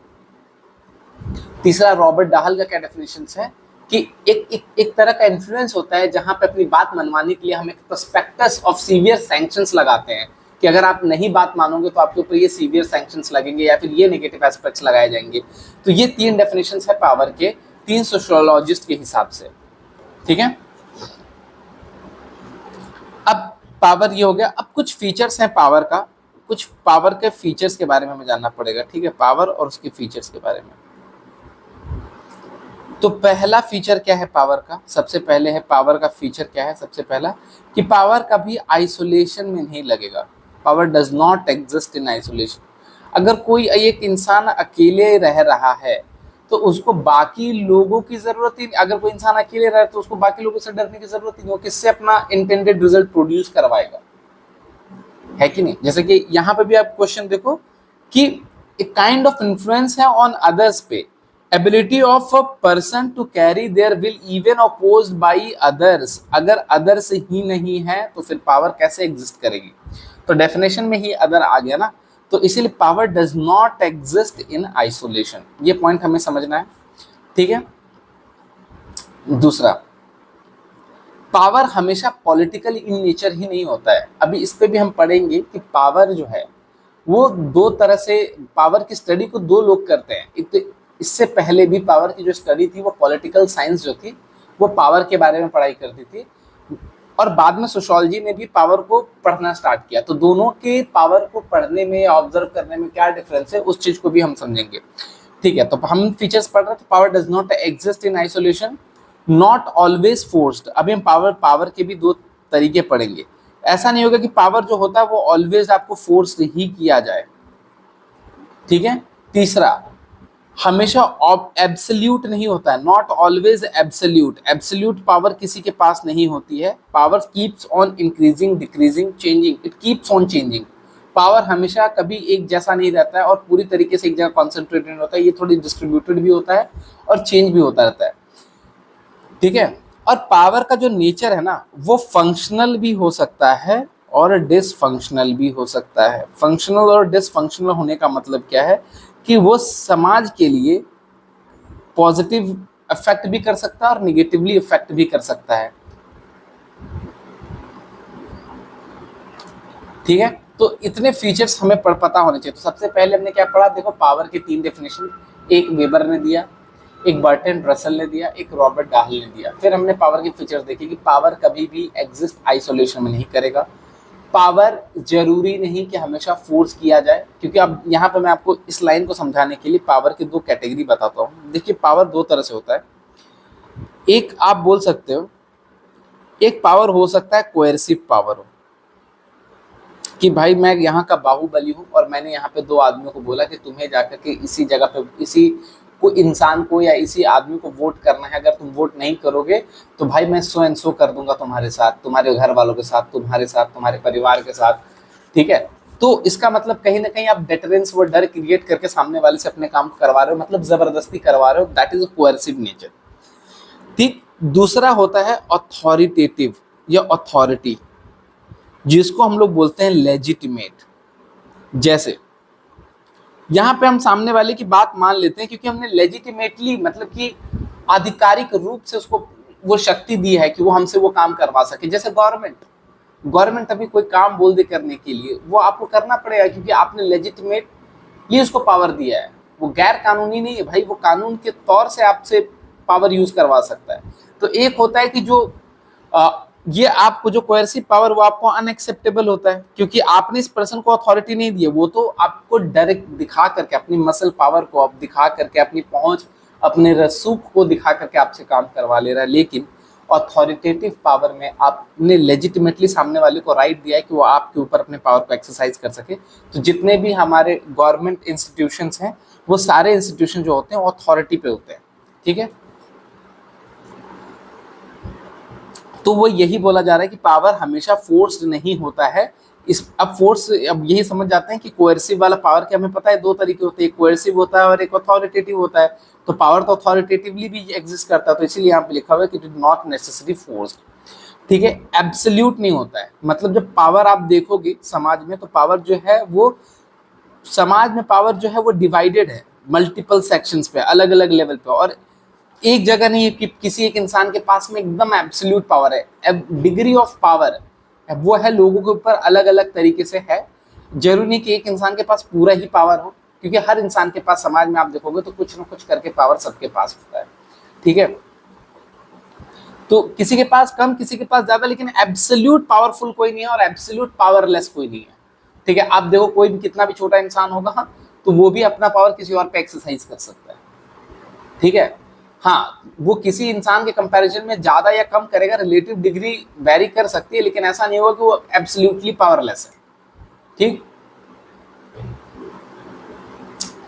तीसरा रॉबर्ट डाहल का क्या डेफिनेशन है कि एक तरह का इन्फ्लुएंस होता है जहां पे अपनी बात मनवाने के लिए हम एक प्रोस्पेक्टस ऑफ सीवियर सैंक्शंस लगाते हैं कि अगर आप नहीं बात मानोगे तो आपके ऊपर ये सीवियर सैंक्शंस लगेंगे या फिर ये नेगेटिव एस्पेक्ट्स लगाए जाएंगे। तो ये 3 डेफिनेशंस है पावर के, 3 सोशियोलॉजिस्ट के हिसाब से। ठीक है, अब पावर ये हो गया। अब कुछ फीचर्स हैं पावर का, कुछ पावर के फीचर्स के बारे में हमें जानना पड़ेगा। ठीक है, पावर और उसके फीचर्स के बारे में। तो पहला फीचर क्या है पावर का? सबसे पहले है पावर का फीचर क्या है? सबसे पहला कि पावर कभी आइसोलेशन में नहीं लगेगा। Power does not exist in isolation. अगर कोई एक इंसान अकेले रह रहा है तो उसको बाकी लोगों की जरूरत ही, अगर कोई इंसान अकेले रहे तो उसको बाकी लोगों से डरने की जरूरत ही नहीं। वो किससे अपना इंटेंडेड रिजल्ट प्रोड्यूस करवाएगा, है कि नहीं? जैसे कि यहाँ पे भी आप क्वेश्चन देखो कि एक काइंड ऑफ इन्फ्लुएंस है ऑन अदर्स पे, ability of a person to carry their will even opposed by others. अगर अदर्स ही नहीं है तो फिर पावर कैसे एग्जिस्ट करेगी? तो डेफिनेशन में ही अदर आ गया ना, तो इसीलिए power does not exist in isolation. ये पॉइंट हमें समझना है। ठीक है, दूसरा, पावर हमेशा पॉलिटिकल इन नेचर ही नहीं होता है। अभी इस पे भी हम पढ़ेंगे कि पावर जो है वो 2 तरह से, पावर की स्टडी को 2 लोग करते हैं। एक तो इससे पहले भी पावर की जो स्टडी थी वो पॉलिटिकल साइंस जो थी वो पावर के बारे में पढ़ाई करती थी, और बाद में सोशियोलॉजी ने भी पावर को पढ़ना स्टार्ट किया। तो दोनों के पावर को पढ़ने में, ऑब्जर्व करने में क्या डिफरेंस है, उस चीज को भी हम समझेंगे। ठीक है, तो हम फीचर्स पढ़ रहे हैं। तो power does not exist in isolation, not always forced. अभी हम पावर के भी दो तरीके पढ़ेंगे। ऐसा नहीं होगा कि पावर जो होता है वो ऑलवेज आपको फोर्स्ड ही किया जाए, ठीक है। तीसरा, हमेशा एब्सोल्यूट नहीं होता है, not always absolute. Absolute power किसी के पास नहीं होती है। Power keeps on increasing, decreasing, changing, it keeps on changing. Power हमेशा कभी एक जैसा नहीं रहता है और पूरी तरीके से एक जगह कॉन्सेंट्रेटेड होता है, ये थोड़ी डिस्ट्रीब्यूटेड भी होता है और चेंज भी होता रहता है, ठीक है। और पावर का जो नेचर है ना, वो फंक्शनल भी हो सकता है और डिसफंक्शनल भी हो सकता है। फंक्शनल और डिसफंक्शनल होने का मतलब क्या है कि वो समाज के लिए पॉजिटिव इफेक्ट भी कर सकता है और निगेटिवली इफेक्ट भी कर सकता है, ठीक है। तो इतने फीचर्स हमें पता होने चाहिए। तो सबसे पहले हमने क्या पढ़ा, देखो पावर के तीन डेफिनेशन, एक वेबर ने दिया, एक बर्टन रसल ने दिया, एक रॉबर्ट डाहल ने दिया। फिर हमने पावर के फीचर्स देखे कि पावर कभी भी एग्जिस्ट आइसोलेशन में नहीं करेगा। पावर जरूरी नहीं कि हमेशा फोर्स किया जाए, क्योंकि अब यहाँ पे मैं आपको इस लाइन को समझाने के लिए पावर की दो कैटेगरी बताता हूँ। देखिए पावर दो तरह से होता है। एक आप बोल सकते हो, एक पावर हो सकता है कोएर्सिव पावर हो, कि भाई मैं यहाँ का बाहुबली हूँ और मैंने यहाँ पे दो आदमियों को बोला कि तुम्हें जाकर के इसी जगह पे इसी को इंसान को या इसी आदमी को वोट करना है, अगर तुम वोट नहीं करोगे तो भाई मैं सो एंड सो कर दूंगा तुम्हारे साथ, तुम्हारे घर वालों के साथ, तुम्हारे साथ, तुम्हारे परिवार के साथ, ठीक है। तो इसका मतलब कहीं ना कहीं आप डेटरेंस, वो डर क्रिएट करके सामने वाले से अपने काम करवा रहे हो, मतलब जबरदस्ती करवा रहे हो। That is a coercive nature, ठीक। दूसरा होता है अथॉरिटेटिव या अथॉरिटी, जिसको हम लोग बोलते हैं लेजिटिमेट। जैसे यहाँ पे हम सामने वाले की बात मान लेते हैं क्योंकि हमने लेजिटिमेटली, मतलब कि आधिकारिक रूप से उसको वो शक्ति दी है कि वो हमसे वो काम करवा सके। जैसे गवर्नमेंट अभी कोई काम बोल दे करने के लिए, वो आपको करना पड़ेगा क्योंकि आपने लेजिटिमेट ये उसको पावर दिया है। वो गैर कानूनी नहीं है भाई, वो कानून के तौर से आपसे पावर यूज करवा सकता है। तो एक होता है कि जो ये आपको जो कोएर्सिव पावर, वो आपको अनएक्सेप्टेबल होता है क्योंकि आपने इस पर्सन को अथॉरिटी नहीं दी है। वो तो आपको डायरेक्ट दिखा करके, अपनी मसल पावर को आप दिखा करके, अपनी पहुंच, अपने रसूख को दिखा करके आपसे काम करवा ले रहा है। लेकिन अथॉरिटेटिव पावर में आपने लेजिटिमेटली सामने वाले को राइट दिया है कि वो आपके ऊपर अपने पावर को एक्सरसाइज कर सके। तो जितने भी हमारे गवर्नमेंट इंस्टीट्यूशंस हैं, वो सारे इंस्टीट्यूशन जो होते हैं वो अथॉरिटी पे होते हैं, ठीक है। तो वो यही बोला जा रहा है कि पावर हमेशा फोर्स्ड नहीं होता है। अब फोर्स, अब यही समझ जाते हैं कि कोएर्सिव वाला पावर के हमें पता है दो तरीके होते हैं, एक कोएर्सिव होता है और एक अथॉरिटेटिव होता है। तो पावर तो अथॉरिटेटिवली भी एग्जिस्ट करता है, तो इसीलिए यहाँ पे लिखा हुआ है कि it is not necessary forced, ठीक है। एब्सोल्यूट नहीं होता है, मतलब जब पावर आप देखोगे समाज में, तो पावर जो है वो समाज में पावर जो है वो डिवाइडेड है मल्टीपल सेक्शंस पे, अलग अलग लेवल पे। और एक जगह नहीं है कि किसी एक इंसान के पास में एकदम एब्सोल्यूट पावर है। डिग्री ऑफ पावर वो है लोगों के ऊपर अलग अलग तरीके से है। जरूरी नहीं कि एक इंसान के पास पूरा ही पावर हो, क्योंकि हर इंसान के पास, समाज में आप देखोगे तो कुछ ना कुछ करके पावर सबके पास होता है, ठीक है। तो किसी के पास कम, किसी के पास ज्यादा, लेकिन एब्सोल्यूट पावरफुल कोई नहीं है और एब्सोल्यूट पावरलेस कोई नहीं है, ठीक है। आप देखो कोई भी कितना भी छोटा इंसान होगा, तो वो भी अपना पावर किसी और पे एक्सरसाइज कर सकता है, ठीक है। हाँ, वो किसी इंसान के कंपैरिजन में ज्यादा या कम करेगा, रिलेटिव डिग्री वेरी कर सकती है, लेकिन ऐसा नहीं होगा कि वो एब्सोल्युटली पावरलेस है, ठीक।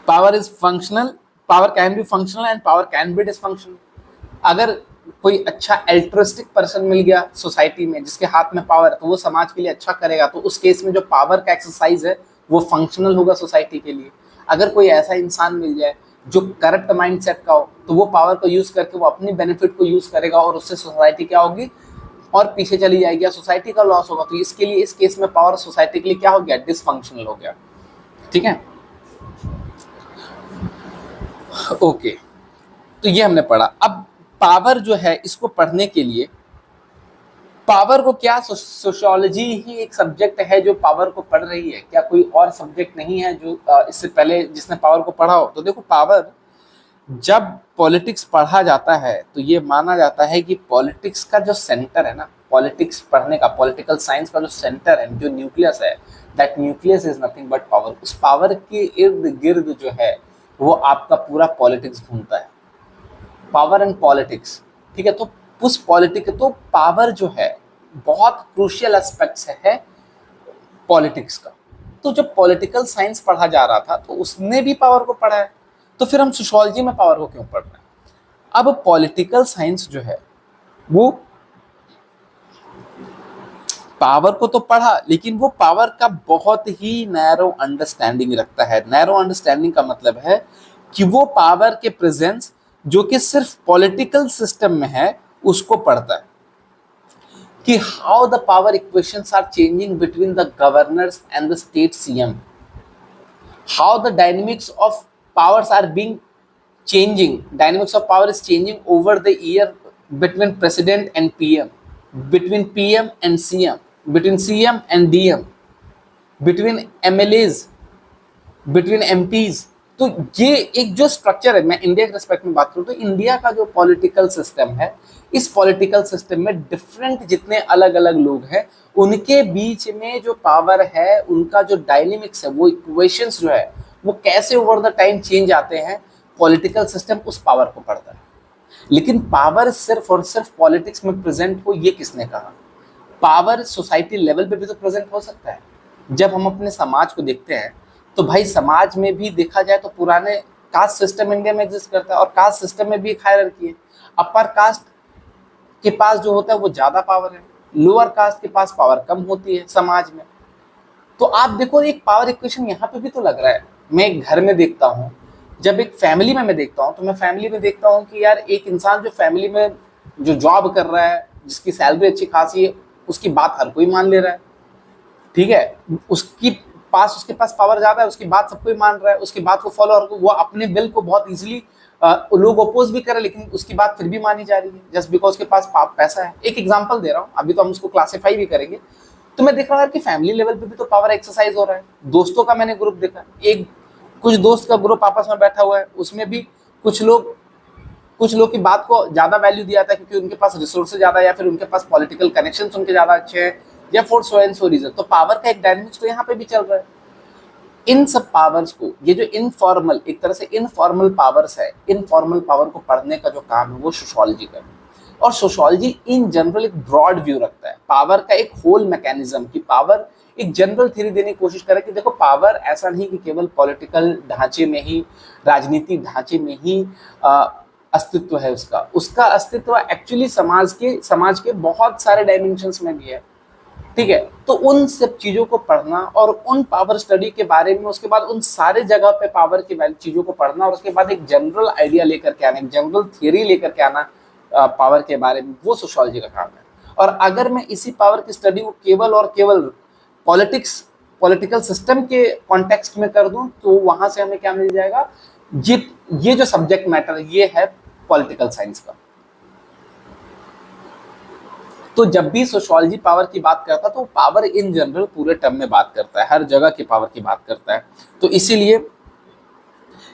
Power is functional, power can be functional and power can be dysfunctional. अगर कोई अच्छा एल्ट्रिस्टिक पर्सन मिल गया सोसाइटी में जिसके हाथ में पावर है, तो वो समाज के लिए अच्छा करेगा, तो उस केस में जो पावर का एक्सरसाइज है वो फंक्शनल होगा सोसाइटी के लिए। अगर कोई ऐसा इंसान मिल जाए जो करप्ट माइंडसेट का हो, तो वो पावर को यूज करके वो अपनी बेनिफिट को यूज करेगा और उससे सोसाइटी क्या होगी, और पीछे चली जाएगी, सोसाइटी का लॉस होगा। तो इसके लिए इस केस में पावर सोसाइटी के लिए क्या हो गया, डिसफंक्शनल हो गया, ठीक है। ओके, तो ये हमने पढ़ा। अब पावर जो है, इसको पढ़ने के लिए पावर को क्या, सोशियोलॉजी ही एक सब्जेक्ट है जो पावर को पढ़ रही है, क्या कोई और सब्जेक्ट नहीं है जो इससे पहले जिसने पावर को पढ़ा हो। तो देखो, पावर जब पॉलिटिक्स पढ़ा जाता है तो ये माना जाता है कि पॉलिटिक्स का जो सेंटर है ना, पॉलिटिक्स पढ़ने का, पॉलिटिकल साइंस का जो सेंटर है, जो न्यूक्लियस है, that nucleus is nothing but power. उस पावर के इर्द गिर्द जो है वो आपका पूरा पॉलिटिक्स घूमता है, पावर एंड पॉलिटिक्स। ठीक है, तो उस पॉलिटिक्स, तो पावर जो है बहुत क्रूशियल एस्पेक्ट्स है पॉलिटिक्स का। तो जब पॉलिटिकल साइंस पढ़ा जा रहा था तो उसने भी पावर को पढ़ा है, तो फिर हम सोशियोलॉजी में पावर को क्यों पढ़ रहे हैं? अब पॉलिटिकल साइंस जो है वो पावर को तो पढ़ा, लेकिन वो पावर का बहुत ही नैरो अंडरस्टैंडिंग रखता है। नैरो अंडरस्टैंडिंग का मतलब है कि वो पावर के प्रेजेंस जो कि सिर्फ पॉलिटिकल सिस्टम में है उसको पढ़ता है, कि how the power equations are changing between the governors and the state CM, how the dynamics of powers are being changing, dynamics of power is changing over the year between president and pm, between pm and cm, between cm and dm, between mlas, between mps। तो ये एक जो structure है, मैं India के respect में बात करूं तो इंडिया का जो पॉलिटिकल सिस्टम है, इस पॉलिटिकल सिस्टम में डिफरेंट जितने अलग अलग लोग हैं उनके बीच में जो पावर है, उनका जो डायनेमिक्स है, वो इक्वेशंस जो है वो कैसे ओवर द टाइम चेंज आते हैं, पॉलिटिकल सिस्टम उस पावर को पढ़ता है। लेकिन पावर सिर्फ और सिर्फ पॉलिटिक्स में प्रेजेंट हो, ये किसने कहा? पावर सोसाइटी लेवल पे भी तो प्रेजेंट हो सकता है। जब हम अपने समाज को देखते हैं तो भाई समाज में भी देखा जाए तो पुराने कास्ट सिस्टम इंडिया में एग्जिस्ट करता है, और कास्ट सिस्टम में भी एक हायरार्की है। अपर कास्ट के पास जो होता है वो ज्यादा पावर है, लोअर कास्ट के पास पावर कम होती है समाज में। तो आप देखो एक पावर इक्वेशन यहाँ पे भी तो लग रहा है। मैं एक घर में देखता हूँ, जब एक फैमिली में मैं देखता हूँ तो मैं फैमिली में देखता हूँ कि यार एक इंसान जो फैमिली में जो जॉब कर रहा है, जिसकी सैलरी अच्छी खासी है, उसकी बात हर कोई मान ले रहा है। ठीक है, उसके पास पावर ज्यादा है, उसकी बात सब कोई मान रहा है, उसकी बात को फॉलो, और वो अपने बिल को बहुत इजीली लोग अपोज भी करे, लेकिन उसकी बात फिर भी मानी जा रही है जस्ट बिकॉज उसके पास पैसा है। एक एग्जांपल दे रहा हूँ, अभी तो हम उसको क्लासीफाई भी करेंगे। तो मैं देख रहा हूँ कि फैमिली लेवल पे भी तो पावर एक्सरसाइज हो रहा है। दोस्तों का मैंने ग्रुप देखा, एक कुछ दोस्त का ग्रुप आपस में बैठा हुआ है, उसमें भी कुछ लोग की बात को ज्यादा वैल्यू दिया था क्योंकि उनके पास रिसोर्सेज ज्यादा है, या फिर उनके पास पॉलिटिकल कनेक्शंस उनके ज्यादा अच्छे हैं, या for so and so reason. तो पावर का एक डायनेमिक्स तो यहाँ पे भी चल रहा है। इन सब पावर्स को, ये जो इनफॉर्मल, एक तरह से इनफॉर्मल पावर्स है, इनफॉर्मल पावर को पढ़ने का जो काम है वो सोशियोलॉजी का है। और सोशियोलॉजी इन जनरल एक ब्रॉड व्यू रखता है पावर का, एक होल मैकेनिज्म की पावर एक जनरल थ्योरी देने की कोशिश करे कि देखो पावर ऐसा नहीं कि केवल पॉलिटिकल ढांचे में ही, राजनीतिक ढांचे में ही अस्तित्व है उसका अस्तित्व एक्चुअली समाज के बहुत सारे डायमेंशंस में भी है। ठीक है, तो उन सब चीजों को पढ़ना और उन पावर स्टडी के बारे में, उसके बाद उन सारे जगह पे पावर की चीजों को पढ़ना, और उसके बाद एक जनरल आइडिया लेकर के आना, एक जनरल थियरी लेकर के आना पावर के बारे में, वो सोशियोलॉजी का काम है। और अगर मैं इसी पावर की स्टडी को केवल और केवल पॉलिटिकल सिस्टम के कॉन्टेक्स्ट में कर दूं तो वहां से हमें क्या मिल जाएगा? ये जो सब्जेक्ट मैटर ये है पॉलिटिकल साइंस का। तो जब भी सोशियोलॉजी पावर की बात करता है तो पावर इन जनरल पूरे टर्म में बात करता है, हर जगह की पावर की बात करता है। तो इसीलिए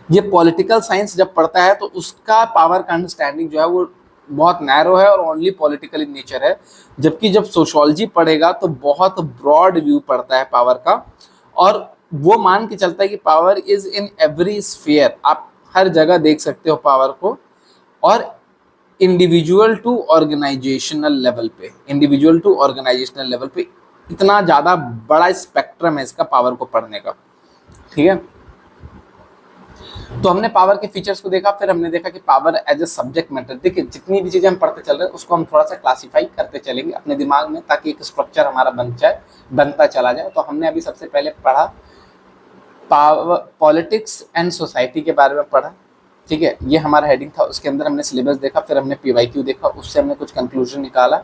ये पॉलिटिकल साइंस जब पढ़ता है तो उसका पावर का अंडरस्टैंडिंग जो है वो बहुत नैरो है और ओनली पॉलिटिकल इन नेचर है। जबकि जब सोशियोलॉजी पढ़ेगा तो बहुत ब्रॉड व्यू पढ़ता है पावर का, और वो मान के चलता है कि power is in every sphere, आप हर जगह देख सकते हो पावर को। और इंडिविजुअल टू ऑर्गेनाइजेशनल लेवल पे इतना ज़्यादा बड़ा स्पेक्ट्रम है इसका पावर को पढ़ने का। ठीक है, तो हमने पावर के फीचर्स को देखा, फिर हमने देखा कि power as a subject matter. देखिए जितनी भी चीजें हम पढ़ते चल रहे हैं उसको हम थोड़ा सा क्लासीफाई करते चलेंगे अपने दिमाग में, ताकि एक स्ट्रक्चर हमारा बनता चला जाए। तो हमने अभी सबसे पहले पढ़ा पावर, पॉलिटिक्स एंड सोसाइटी के बारे में पढ़ा। ठीक है, ये हमारा हेडिंग था, उसके अंदर हमने सिलेबस देखा, फिर हमने PYQ देखा, उससे हमने कुछ कंक्लूजन निकाला।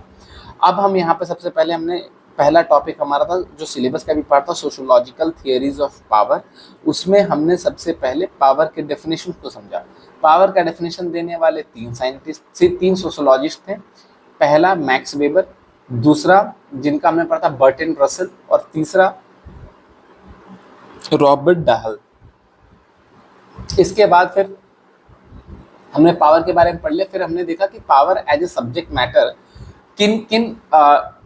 अब हम यहाँ पे सबसे पहले हमने पहला टॉपिक हमारा था जो सिलेबस का भी पार्ट था, सोशियोलॉजिकल थियरीज ऑफ पावर। उसमें हमने सबसे पहले पावर के डेफिनेशन को समझा। पावर का डेफिनेशन देने वाले 3 सोशियोलॉजिस्ट थे। पहला मैक्स वेबर, दूसरा जिनका हमने पढ़ा था बर्टन रसल, और तीसरा रॉबर्ट डाहल। इसके बाद फिर हमने पावर के बारे में पढ़ लिया। फिर हमने देखा कि power as a subject matter किन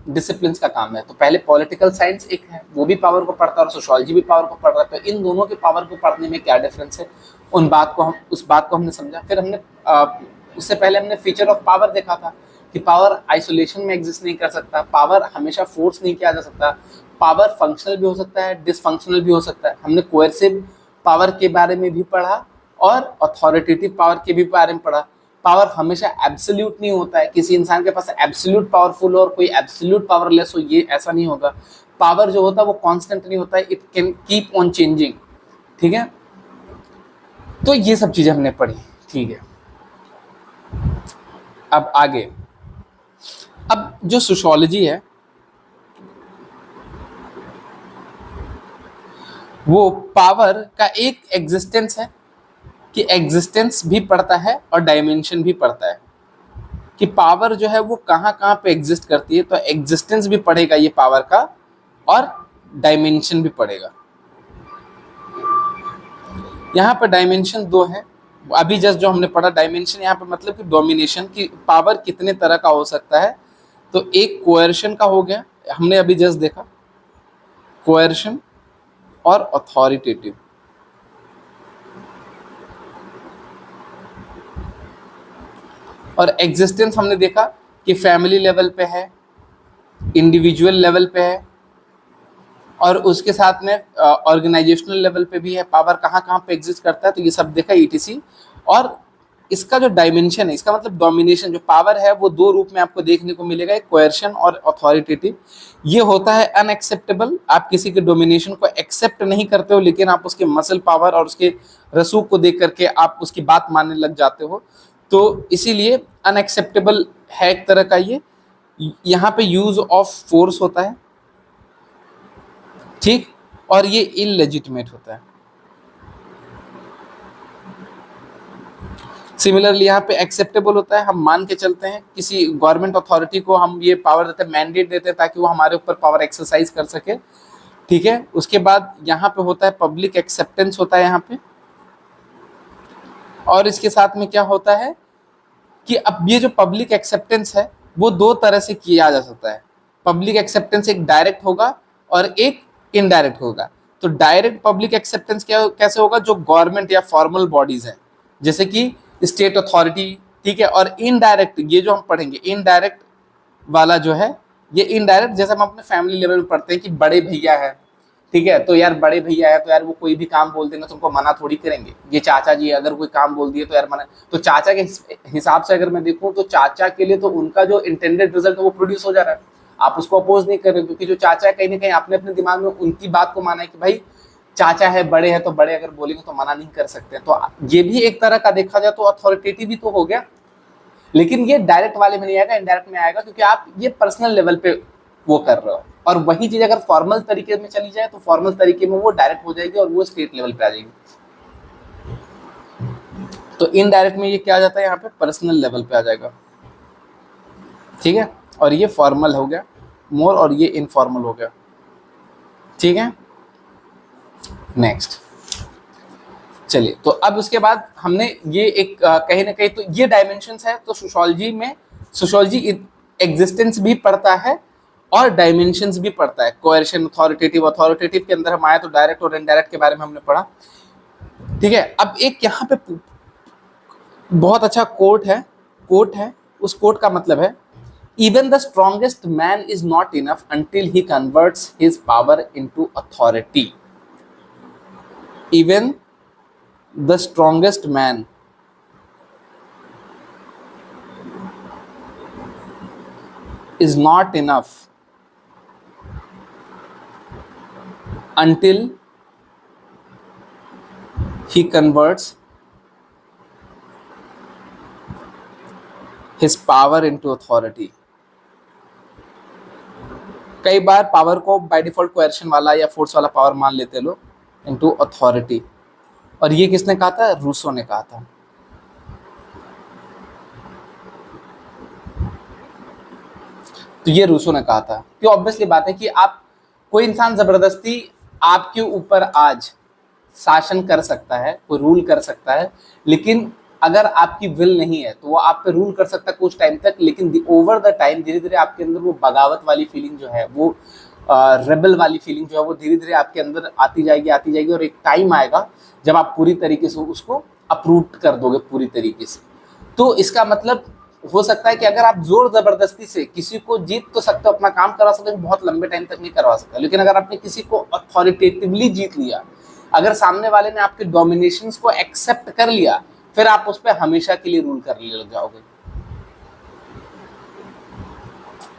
डिसिप्लिन का काम है। तो पहले पॉलिटिकल साइंस एक है, वो भी पावर को पढ़ता है, और सोशियोलॉजी भी पावर को पढ़ रहा है। तो इन दोनों के पावर को पढ़ने में क्या डिफरेंस है, उस बात को हमने समझा। फिर हमने उससे पहले हमने फीचर ऑफ पावर देखा था कि पावर आइसोलेशन में एग्जिस्ट नहीं कर सकता, पावर हमेशा फोर्स नहीं किया जा सकता, पावर फंक्शनल भी हो सकता है, डिसफंक्शनल भी हो सकता है। हमने कोएर्सिव पावर के बारे में भी पढ़ा और अथॉरिटेटिव पावर के भी बारे में पढ़ा। पावर हमेशा एब्सोल्यूट नहीं होता है, किसी इंसान के पास एब्सोल्यूट पावरफुल हो और कोई एब्सोल्यूट पावरलेस हो, ये ऐसा नहीं होगा। पावर जो होता है वो कांस्टेंट नहीं होता है, it can keep on changing. ठीक है, तो ये सब चीजें हमने पढ़ी। ठीक है, अब आगे, अब जो सोशियोलॉजी है वो पावर का एक एग्जिस्टेंस है कि एग्जिस्टेंस भी पढ़ता है और डायमेंशन भी पढ़ता है कि पावर जो है वो कहाँ कहाँ पे एग्जिस्ट करती है। तो एग्जिस्टेंस भी पढ़ेगा ये पावर का और डायमेंशन भी पढ़ेगा। यहाँ पे डायमेंशन दो है, अभी जस्ट जो हमने पढ़ा डायमेंशन, यहाँ पे मतलब कि डोमिनेशन की पावर कितने तरह का हो सकता है। तो एक कोएर्शन का हो गया, हमने अभी जस्ट देखा कोएर्शन और अथॉरिटेटिव। और एग्जिस्टेंस हमने देखा कि फैमिली लेवल पे है, इंडिविजुअल लेवल पे है, और उसके साथ में ऑर्गेनाइजेशनल लेवल पे भी है। पावर कहाँ कहाँ पे एग्जिस्ट करता है, तो ये सब देखा ईटीसी। और इसका जो डायमेंशन है, इसका मतलब डोमिनेशन, जो पावर है वो दो रूप में आपको देखने को मिलेगा, एक कोएर्शन और अथॉरिटेटिव। ये होता है अनएक्सेप्टेबल, आप किसी के डोमिनेशन को एक्सेप्ट नहीं करते हो, लेकिन आप उसके मसल पावर और उसके रसूख को देख करके आप उसकी बात मानने लग जाते हो। तो इसीलिए अनएक्सेप्टेबल है एक तरह का ये। यहाँ पे यूज ऑफ फोर्स होता है, ठीक, और ये इलेजिटिमेट होता है। सिमिलरली यहाँ पे एक्सेप्टेबल होता है, हम मान के चलते हैं किसी गवर्नमेंट अथॉरिटी को हम ये पावर देते हैं, मैंडेट देते हैं ताकि वो हमारे ऊपर पावर एक्सरसाइज कर सके। ठीक है, उसके बाद यहाँ पे होता है पब्लिक एक्सेप्टेंस होता है यहाँ पे। और इसके साथ में क्या होता है कि अब ये जो पब्लिक एक्सेप्टेंस है वो दो तरह से किया जा सकता है। पब्लिक एक्सेप्टेंस एक डायरेक्ट होगा और एक इनडायरेक्ट होगा। तो डायरेक्ट पब्लिक एक्सेप्टेंस क्या कैसे होगा, जो गवर्नमेंट या फॉर्मल बॉडीज हैं जैसे कि स्टेट अथॉरिटी, ठीक है। और इनडायरेक्ट, ये जो हम पढ़ेंगे इनडायरेक्ट वाला जो है, ये इनडायरेक्ट जैसे हम अपने फैमिली लेवल में पढ़ते हैं कि बड़े भैया है, ठीक है, तो यार बड़े भैया है तो यार वो कोई भी काम बोल देंगे तो उनको मना थोड़ी करेंगे। ये चाचा जी अगर कोई काम बोल दिए तो यार मना, तो चाचा के हिसाब से अगर मैं देखूं तो चाचा के लिए तो उनका जो इंटेंडेड रिजल्ट है वो प्रोड्यूस हो जा रहा है, आप उसको अपोज नहीं कर रहे, क्योंकि जो चाचा है कहीं ना कहीं आपने अपने दिमाग में उनकी बात को माना है कि भाई चाचा है, बड़े हैं, तो बड़े अगर बोलेंगे तो मना नहीं कर सकते। तो ये भी एक तरह का देखा जाए तो अथॉरिटेटिव भी तो हो गया, लेकिन ये डायरेक्ट वाले में नहीं आएगा, इनडायरेक्ट में आएगा, क्योंकि आप ये पर्सनल लेवल पे वो कर रहे हो। और वही चीज अगर फॉर्मल तरीके में चली जाए तो फॉर्मल तरीके में वो डायरेक्ट हो जाएगी और वो स्टेट लेवल पे आ जाएगी। तो इनडायरेक्ट में ये क्या आ जाता है, यहाँ पे पर्सनल लेवल पे आ जाएगा, ठीक है। और ये फॉर्मल हो गया मोर, और ये इनफॉर्मल हो गया, ठीक है। नेक्स्ट, चलिए, तो अब उसके बाद हमने ये एक कहीं ना कहीं तो ये डायमेंशंस है। तो सोशियोलॉजी में, सोशियोलॉजी एग्जिस्टेंस भी पढ़ता है और डायमेंशंस भी पढ़ता है, कोएर्शन, अथॉरिटेटिव। अथॉरिटेटिव के अंदर हम आए तो डायरेक्ट और इनडायरेक्ट के बारे में हमने पढ़ा, ठीक है। अब एक यहाँ पे बहुत अच्छा कोट है, उस कोट का मतलब है, even the strongest man is not enough until he converts his power into authority. Even the strongest man is not enough until he converts his power into authority। कई बार पावर को by default कोएर्शन वाला या force वाला power मान लेते लोग, into authority. और ये किसने कहा था, रूसो ने कहा था। तो ये रूसो ने कहा था कि ऑब्वियसली बात है कि आप, कोई इंसान जबरदस्ती आपके ऊपर आज शासन कर सकता है, कोई रूल कर सकता है, लेकिन अगर आपकी विल नहीं है तो वो आप पे रूल कर सकता है कुछ टाइम तक, लेकिन ओवर द टाइम धीरे धीरे आपके अंदर वो बगावत वाली फीलिंग जो है, वो रेबल वाली फीलिंग जो है, वो धीरे धीरे आपके अंदर आती जाएगी और एक टाइम आएगा जब आप पूरी तरीके से उसको अप्रूव कर दोगे पूरी तरीके से। तो इसका मतलब हो सकता है कि अगर आप जोर जबरदस्ती से किसी को जीत तो सकते हो, अपना काम करा सकते हो, बहुत लंबे टाइम तक नहीं करवा सकते, लेकिन अगर आपने किसी को अथॉरिटेटिवली जीत लिया, अगर सामने वाले ने आपके डोमिनेशंस को एक्सेप्ट कर लिया, फिर आप उस पर हमेशा के लिए रूल करने लग जाओगे।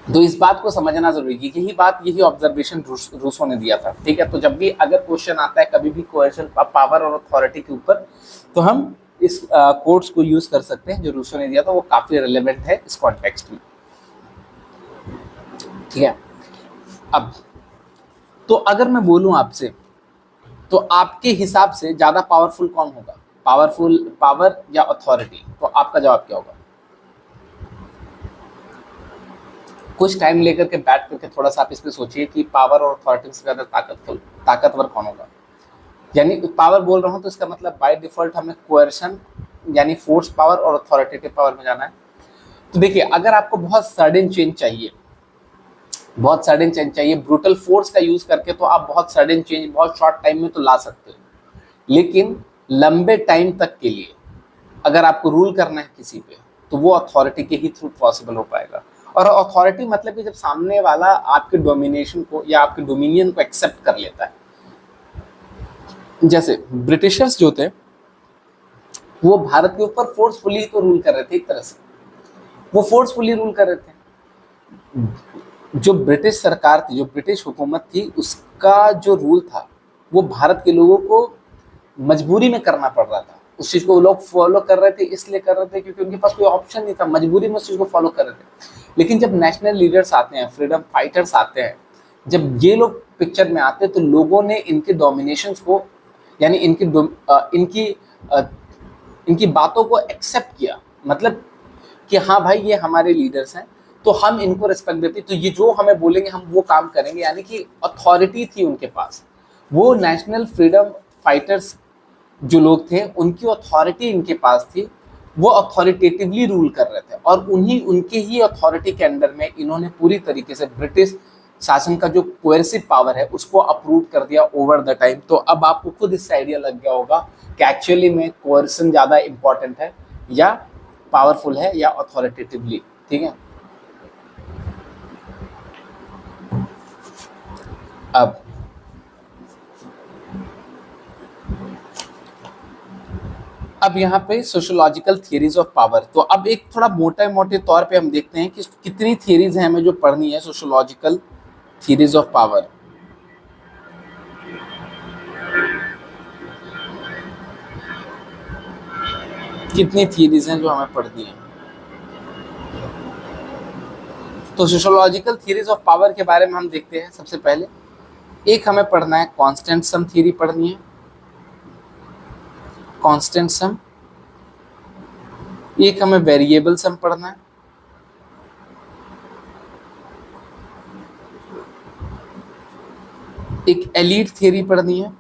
तो इस बात को समझना जरूरी है। यही ऑब्जर्वेशन रूसो ने दिया था। ठीक है, तो जब भी अगर क्वेश्चन आता है कभी भी कोएर्शन पावर और अथॉरिटी के ऊपर, तो हम इस कोट्स को यूज कर सकते हैं जो रूसो ने दिया था, वो काफी रिलेवेंट है इस कॉन्टेक्स्ट में। ठीक है, अब तो अगर मैं बोलूं आपसे, तो आपके हिसाब से ज्यादा पावरफुल कौन होगा, पावर या अथॉरिटी? तो आपका जवाब क्या होगा? कुछ टाइम लेकर के बैठ करके थोड़ा सा आप इस पे सोचिए कि पावर और अथॉरिटी से ज्यादा ताकतवर कौन होगा। यानी पावर बोल रहा हूं तो इसका मतलब बाय डिफॉल्ट हमें कोएर्शन यानी फोर्स पावर और अथॉरिटेटिव पावर में जाना है। तो देखिए, अगर आपको बहुत सडन चेंज चाहिए, ब्रूटल फोर्स का यूज करके, तो आप बहुत सडन चेंज बहुत शॉर्ट टाइम में तो ला सकते हो, लेकिन लंबे टाइम तक के लिए अगर आपको रूल करना है किसी पे, तो वो अथॉरिटी के ही थ्रू पॉसिबल हो पाएगा। और अथॉरिटी मतलब कि जब सामने वाला आपके डोमिनेशन को या आपके डोमिनियन को एक्सेप्ट कर लेता है। जैसे ब्रिटिशर्स जो थे, वो भारत के ऊपर फोर्सफुली तो रूल कर रहे थे, एक तरह से वो फोर्सफुली रूल कर रहे थे। जो ब्रिटिश सरकार थी, जो ब्रिटिश हुकूमत थी, उसका जो रूल था वो भारत के लोगों को मजबूरी में करना पड़ रहा था। उस चीज को वो लोग फॉलो कर रहे थे, इसलिए कर रहे थे क्योंकि उनके पास कोई ऑप्शन नहीं था, मजबूरी में उस चीज को फॉलो कर रहे थे। लेकिन जब नेशनल लीडर्स आते हैं, फ्रीडम फाइटर्स आते हैं, जब ये लोग पिक्चर में आते हैं, तो लोगों ने इनके डोमिनेशंस को यानी इनकी बातों को एक्सेप्ट किया। मतलब कि हाँ भाई, ये हमारे लीडर्स हैं तो हम इनको रिस्पेक्ट देते, तो ये जो हमें बोलेंगे हम वो काम करेंगे। यानी कि अथॉरिटी थी उनके पास, वो नेशनल फ्रीडम फाइटर्स जो लोग थे, उनकी अथॉरिटी इनके पास थी, वो अथॉरिटेटिवली रूल कर रहे थे, और उनके ही अथॉरिटी के अंडर में इन्होंने पूरी तरीके से ब्रिटिश शासन का जो कोएर्सिव पावर है उसको अप्रूव कर दिया ओवर द टाइम। तो अब आपको खुद इससे आइडिया लग गया होगा कि एक्चुअली में कोएर्सन ज़्यादा इंपॉर्टेंट है या पावरफुल है या अथॉरिटेटिवली। ठीक है, अब यहाँ पे सोशियोलॉजिकल थियरीज ऑफ पावर। तो अब एक थोड़ा मोटे तौर पे हम देखते हैं कि कितनी थियरीज हैं हमें जो पढ़नी है सोशियोलॉजिकल थियरीज ऑफ पावर। कितनी थियरीज हैं जो हमें पढ़नी है। तो सोशियोलॉजिकल थियरीज ऑफ पावर के बारे में हम देखते हैं। सबसे पहले एक हमें पढ़ना है कांस्टेंट सम थियरी पढ़नी है, कांस्टेंट सम। एक हमें वेरिएबल सम पढ़ना है, एक एलीट थियरी पढ़नी है,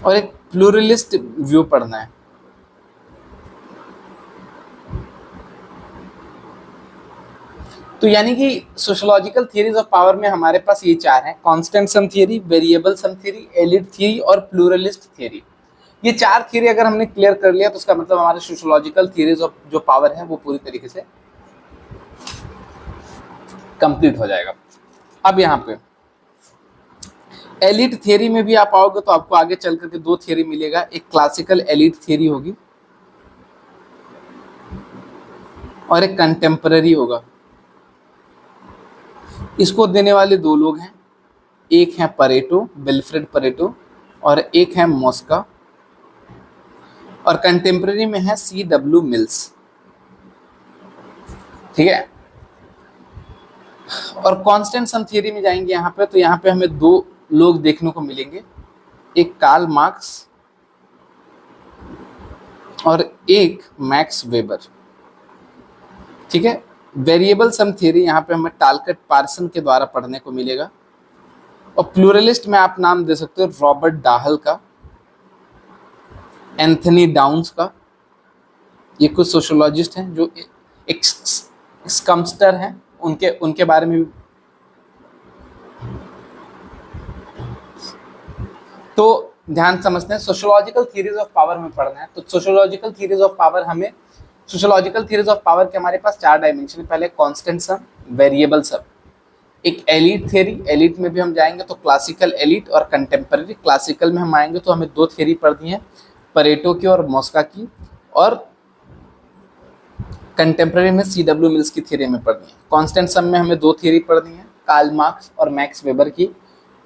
और एक प्लूरलिस्ट व्यू पढ़ना है। तो यानी कि सोशियोलॉजिकल थियरीज ऑफ पावर में हमारे पास ये चार हैं: कांस्टेंट सम theory, variable sum theory, elite theory और प्लूरलिस्ट थियरी। ये चार थियरी अगर हमने क्लियर कर लिया तो उसका मतलब हमारे सोशियोलॉजिकल थियरीज ऑफ जो पावर है वो पूरी तरीके से कंप्लीट हो जाएगा। अब यहाँ पे एलिट थियरी में भी आप आओगे तो आपको आगे चल करके दो थियरी मिलेगा। एक क्लासिकल एलिट थियरी होगी और एक कंटेम्पररी होगा। इसको देने वाले दो लोग हैं, एक है परेटो, विल्फ्रेड परेटो, और एक है मॉस्का। और कंटेम्पररी में है C.W. मिल्स। ठीक है, और कांस्टेंट सम थियरी में जाएंगे यहाँ पे, तो यहाँ पे हमें दो लोग देखने को मिलेंगे, एक कार्ल मार्क्स और एक मैक्स वेबर। ठीक है, वेरिएबल सम थियरी यहाँ पे हमें टालकट पार्सन के द्वारा पढ़ने को मिलेगा। और प्लूरलिस्ट में आप नाम दे सकते हो रॉबर्ट डाहल का, एंथनी डाउन्स का, ये कुछ सोशोलॉजिस्ट हैं जो एक स्कम्स्टर हैं, उनके उनके बारे में भी। तो ध्यान समझते हैं, सोशोलॉजिकल थ्योरीज ऑफ पावर में पढ़ना है। तो सोशोलॉजिकल थ्योरीज ऑफ पावर हमें, सोशोलॉजिकल थ्योरीज ऑफ पावर के हमारे पास 4 डायमेंशन है। पहले कांस्टेंट सम, वेरिएबल सम, एक एलीट थ्योरी, एलीट में भी हम जाएंगे तो क्लासिकल एलीट और कंटेम्पररी। क्लासिकल में हम आएंगे तो हमें 2 थ्योरी पढ़नी है, परेटो की और मॉस्का की, और कंटेम्पररी में CW मिल्स की थ्योरी में पढ़नी है। कांस्टेंट सम में हमें 2 थ्योरी पढ़नी है, कार्ल मार्क्स और मैक्स वेबर की,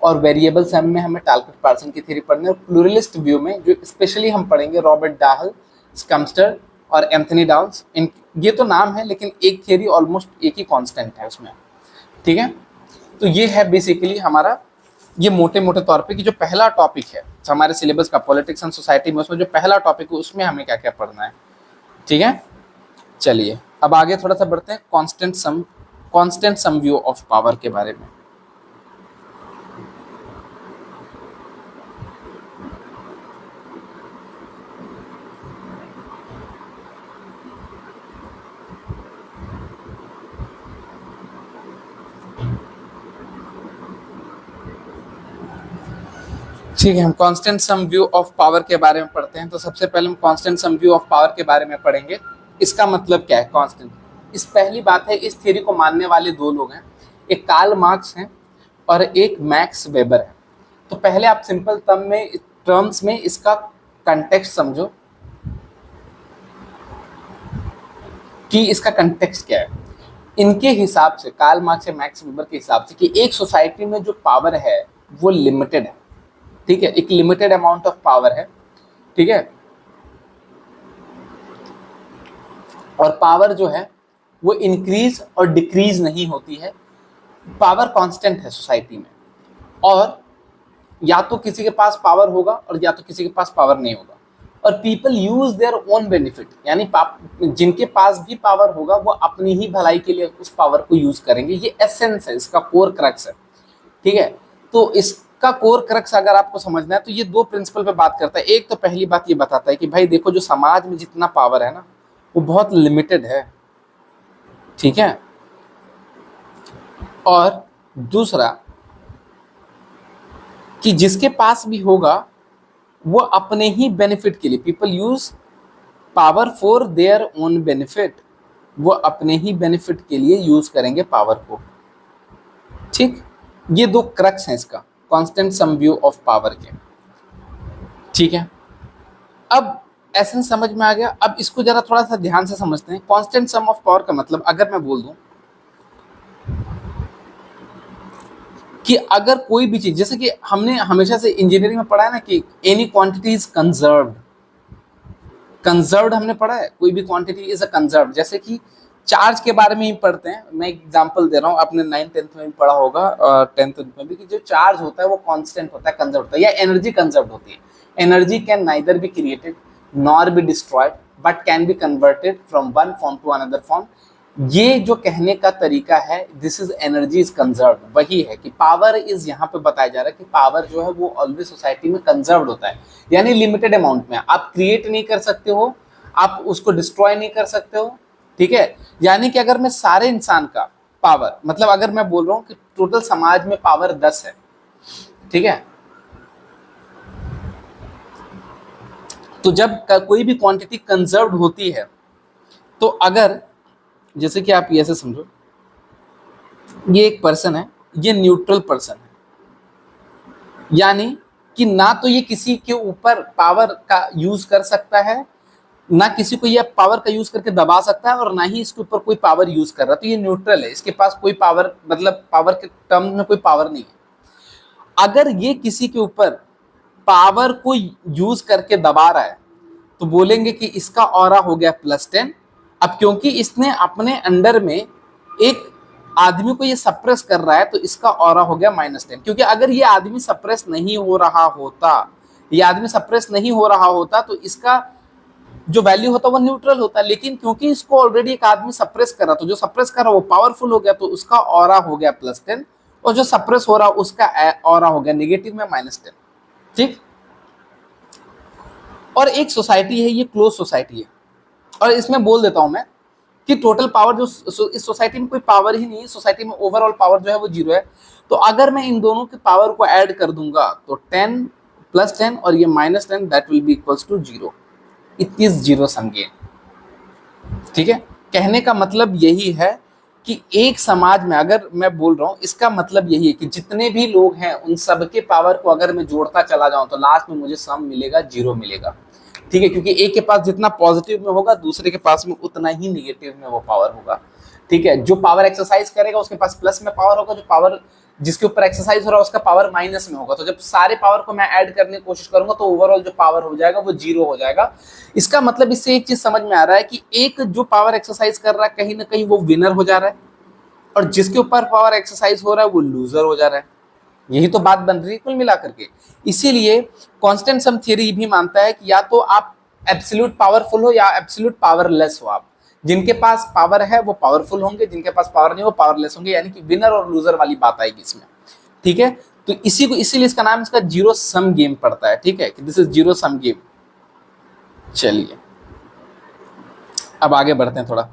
और वेरिएबल सम में हमें टालकट पार्सन की थ्योरी पढ़नी है। और प्लूरलिस्ट व्यू में जो स्पेशली हम पढ़ेंगे रॉबर्ट डाहल, स्कम्स्टर और एंथनी डाउन्स। इन ये तो नाम है, लेकिन एक थ्योरी ऑलमोस्ट एक ही कांस्टेंट है उसमें, ठीक है। तो ये है बेसिकली हमारा, ये मोटे मोटे तौर पे कि जो पहला टॉपिक है हमारे सिलेबस का पॉलिटिक्स एंड सोसाइटी में, उसमें जो पहला टॉपिक है उसमें हमें क्या क्या पढ़ना है, ठीक है। चलिए अब आगे थोड़ा सा बढ़ते हैं constant sum view of power के बारे में। ठीक है, हम constant sum view of power के बारे में पढ़ते हैं। तो सबसे पहले हम constant sum view of power के बारे में पढ़ेंगे। इसका मतलब क्या है कांस्टेंट? इस पहली बात है, इस थ्योरी को मानने वाले 2 लोग हैं, एक कार्ल मार्क्स हैं और एक मैक्स वेबर है। तो पहले आप सिंपल टर्म्स में इसका कंटेक्स्ट समझो कि इसका कंटेक्स्ट क्या है। इनके हिसाब से, कार्ल मार्क्स या मैक्स वेबर के हिसाब से, कि एक सोसाइटी में जो पावर है वो लिमिटेड है, ठीक है, एक लिमिटेड अमाउंट ऑफ पावर है, ठीक है। और पावर जो है वो इंक्रीज और डिक्रीज नहीं होती है, पावर कांस्टेंट है सोसाइटी में। और या तो किसी के पास पावर होगा और या तो किसी के पास पावर नहीं होगा। और people use their own benefit, यानी जिनके पास भी पावर होगा वो अपनी ही भलाई के लिए उस पावर को यूज करेंगे। ये एसेंस है, इसका कोर क्रक्स है, ठीक है। तो इसका कोर क्रक्स अगर आपको समझना है तो ये 2 प्रिंसिपल पे बात करता है। एक तो पहली बात ये बताता है कि भाई देखो, जो समाज में जितना पावर है ना वो बहुत लिमिटेड है, ठीक है। और दूसरा कि जिसके पास भी होगा वो अपने ही बेनिफिट के लिए, people use power for their own benefit, वो अपने ही बेनिफिट के लिए यूज करेंगे पावर को, ठीक। ये 2 क्रक्स हैं इसका constant sum view of power के, ठीक है। अब एसेंस समझ में आ गया। अब इसको जरा थोड़ा सा ध्यान से समझते हैं। कांस्टेंट सम ऑफ पावर का मतलब, अगर मैं बोल दूं कि अगर कोई भी चीज, जैसे कि हमने हमेशा से इंजीनियरिंग में पढ़ा है ना कि any quantity is conserved, conserved हमने पढ़ा है, कोई भी क्वांटिटी इज अ कंजर्व्ड। जैसे कि चार्ज के बारे में ही पढ़ते हैं, मैं एग्जांपल दे रहा हूँ, आपने 9th-10th में भी पढ़ा होगा और 10th में भी, कि जो चार्ज होता है वो कांस्टेंट होता है, कंजर्व होता है, या एनर्जी कंजर्व होती है। Energy can neither be created nor be destroyed but can be converted from one form to another form. ये जो कहने का तरीका है, this is energy is conserve, वही है कि पावर इज, यहाँ पे बताया जा रहा है कि पावर जो है वो ऑलवेज सोसाइटी में कंजर्व होता है, यानी लिमिटेड अमाउंट में। आप क्रिएट नहीं कर सकते हो, आप उसको डिस्ट्रॉय नहीं कर सकते हो, ठीक है। यानी कि अगर मैं सारे इंसान का पावर, मतलब अगर मैं बोल रहा हूँ कि टोटल समाज में पावर 10 है, ठीक है, तो जब कोई भी क्वांटिटी कंजर्व्ड होती है, तो अगर, जैसे कि आप ऐसे समझो, ये एक पर्सन है, ये न्यूट्रल पर्सन है, यानी कि ना तो ये किसी के ऊपर पावर का यूज कर सकता है, ना किसी को ये पावर का यूज करके दबा सकता है, और ना ही इसके ऊपर कोई पावर यूज कर रहा है। तो ये न्यूट्रल है, इसके पास कोई पावर, मतलब पावर के टर्म में कोई पावर नहीं है। अगर ये किसी के ऊपर पावर को यूज करके दबा रहा है तो बोलेंगे कि इसका ऑरा हो गया +10। अब क्योंकि इसने अपने अंडर में एक आदमी को ये सप्रेस कर रहा है तो इसका ऑरा हो गया -10। क्योंकि अगर ये आदमी सप्रेस नहीं हो रहा होता, ये आदमी सप्रेस नहीं हो रहा होता तो इसका जो वैल्यू होता वो न्यूट्रल होता। लेकिन क्योंकि इसको ऑलरेडी एक आदमी सप्रेस कर रहा, तो जो सप्रेस कर रहा वो पावरफुल हो गया, तो उसका ऑरा हो गया +10, और जो सप्रेस हो रहा उसका ऑरा हो गया नेगेटिव में -10, ठीक। और एक सोसाइटी है, ये क्लोज सोसाइटी है, और इसमें बोल देता हूं मैं कि टोटल पावर जो इस सोसाइटी में कोई पावर ही नहीं है, सोसाइटी में ओवरऑल पावर जो है वो 0 है। तो अगर मैं इन दोनों के पावर को ऐड कर दूंगा तो 10 + 10 और ये -10 that will be equals to 0। It is zero sum game. ठीक है, कहने का मतलब यही है कि एक समाज में, अगर मैं बोल रहा हूं इसका मतलब यही है कि जितने भी लोग हैं उन सबके पावर को अगर मैं जोड़ता चला जाऊं तो लास्ट में मुझे सम मिलेगा, 0 मिलेगा। ठीक है, क्योंकि एक के पास जितना पॉजिटिव में होगा दूसरे के पास में उतना ही निगेटिव में वो पावर होगा। ठीक है, जो पावर एक्सरसाइज करेगा उसके पास प्लस में पावर होगा, जो पावर जिसके ऊपर एक्सरसाइज हो रहा है उसका पावर माइनस में होगा। तो जब सारे पावर को मैं ऐड करने की कोशिश करूंगा तो ओवरऑल जो पावर हो जाएगा वो 0 हो जाएगा। इसका मतलब इससे एक चीज समझ में आ रहा है कि एक जो पावर एक्सरसाइज कर रहा है कहीं ना कहीं वो विनर हो जा रहा है, और जिसके ऊपर पावर एक्सरसाइज हो रहा है वो लूजर हो जा रहा है। यही तो बात बन रही है कुल मिलाकर के। इसीलिए कांस्टेंट सम थ्योरी भी मानता है कि या तो आप एब्सोल्यूट पावरफुल हो या एब्सोल्यूट पावरलेस हो। आप जिनके पास पावर है वो पावरफुल होंगे, जिनके पास पावर नहीं वो पावरलेस होंगे, यानी कि विनर और लूजर वाली बात आएगी इसमें। ठीक है, तो इसीलिए इसका नाम इसका जीरो सम गेम पड़ता है। ठीक है, कि this is zero sum game. चलिए अब आगे बढ़ते हैं थोड़ा।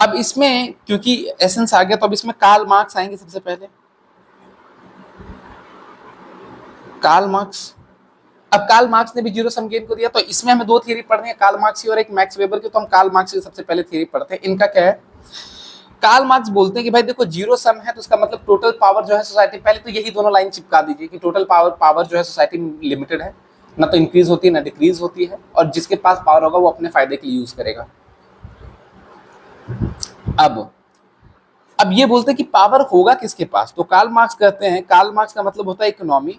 अब इसमें क्योंकि एसेंस आ गया तो अब इसमें कार्ल मार्क्स आएंगे सबसे पहले। कार्ल मार्क्स, अब कार्ल मार्क्स ने भी जीरो सम गेम को दिया, तो इसमें हमें 2 थियरी पढ़नी है, कार्ल मार्क्स की और एक मैक्स वेबर की। तो हम कार्ल मार्क्स की सबसे पहले थियरी पढ़ते हैं। इनका क्या है, कार्ल मार्क्स बोलते हैं कि भाई देखो जीरो सम है तो इसका मतलब टोटल पावर जो है सोसाइटी, पहले तो यही दोनों लाइन चिपका दीजिए कि टोटल पावर जो है सोसाइटी में लिमिटेड है, ना तो इंक्रीज होती है ना डिक्रीज होती है, और जिसके पास पावर होगा वो अपने फायदे के लिए यूज करेगा। अब ये बोलते हैं कि पावर होगा किसके पास, तो कार्ल मार्क्स कहते हैं, कार्ल मार्क्स का मतलब होता है इकोनॉमी।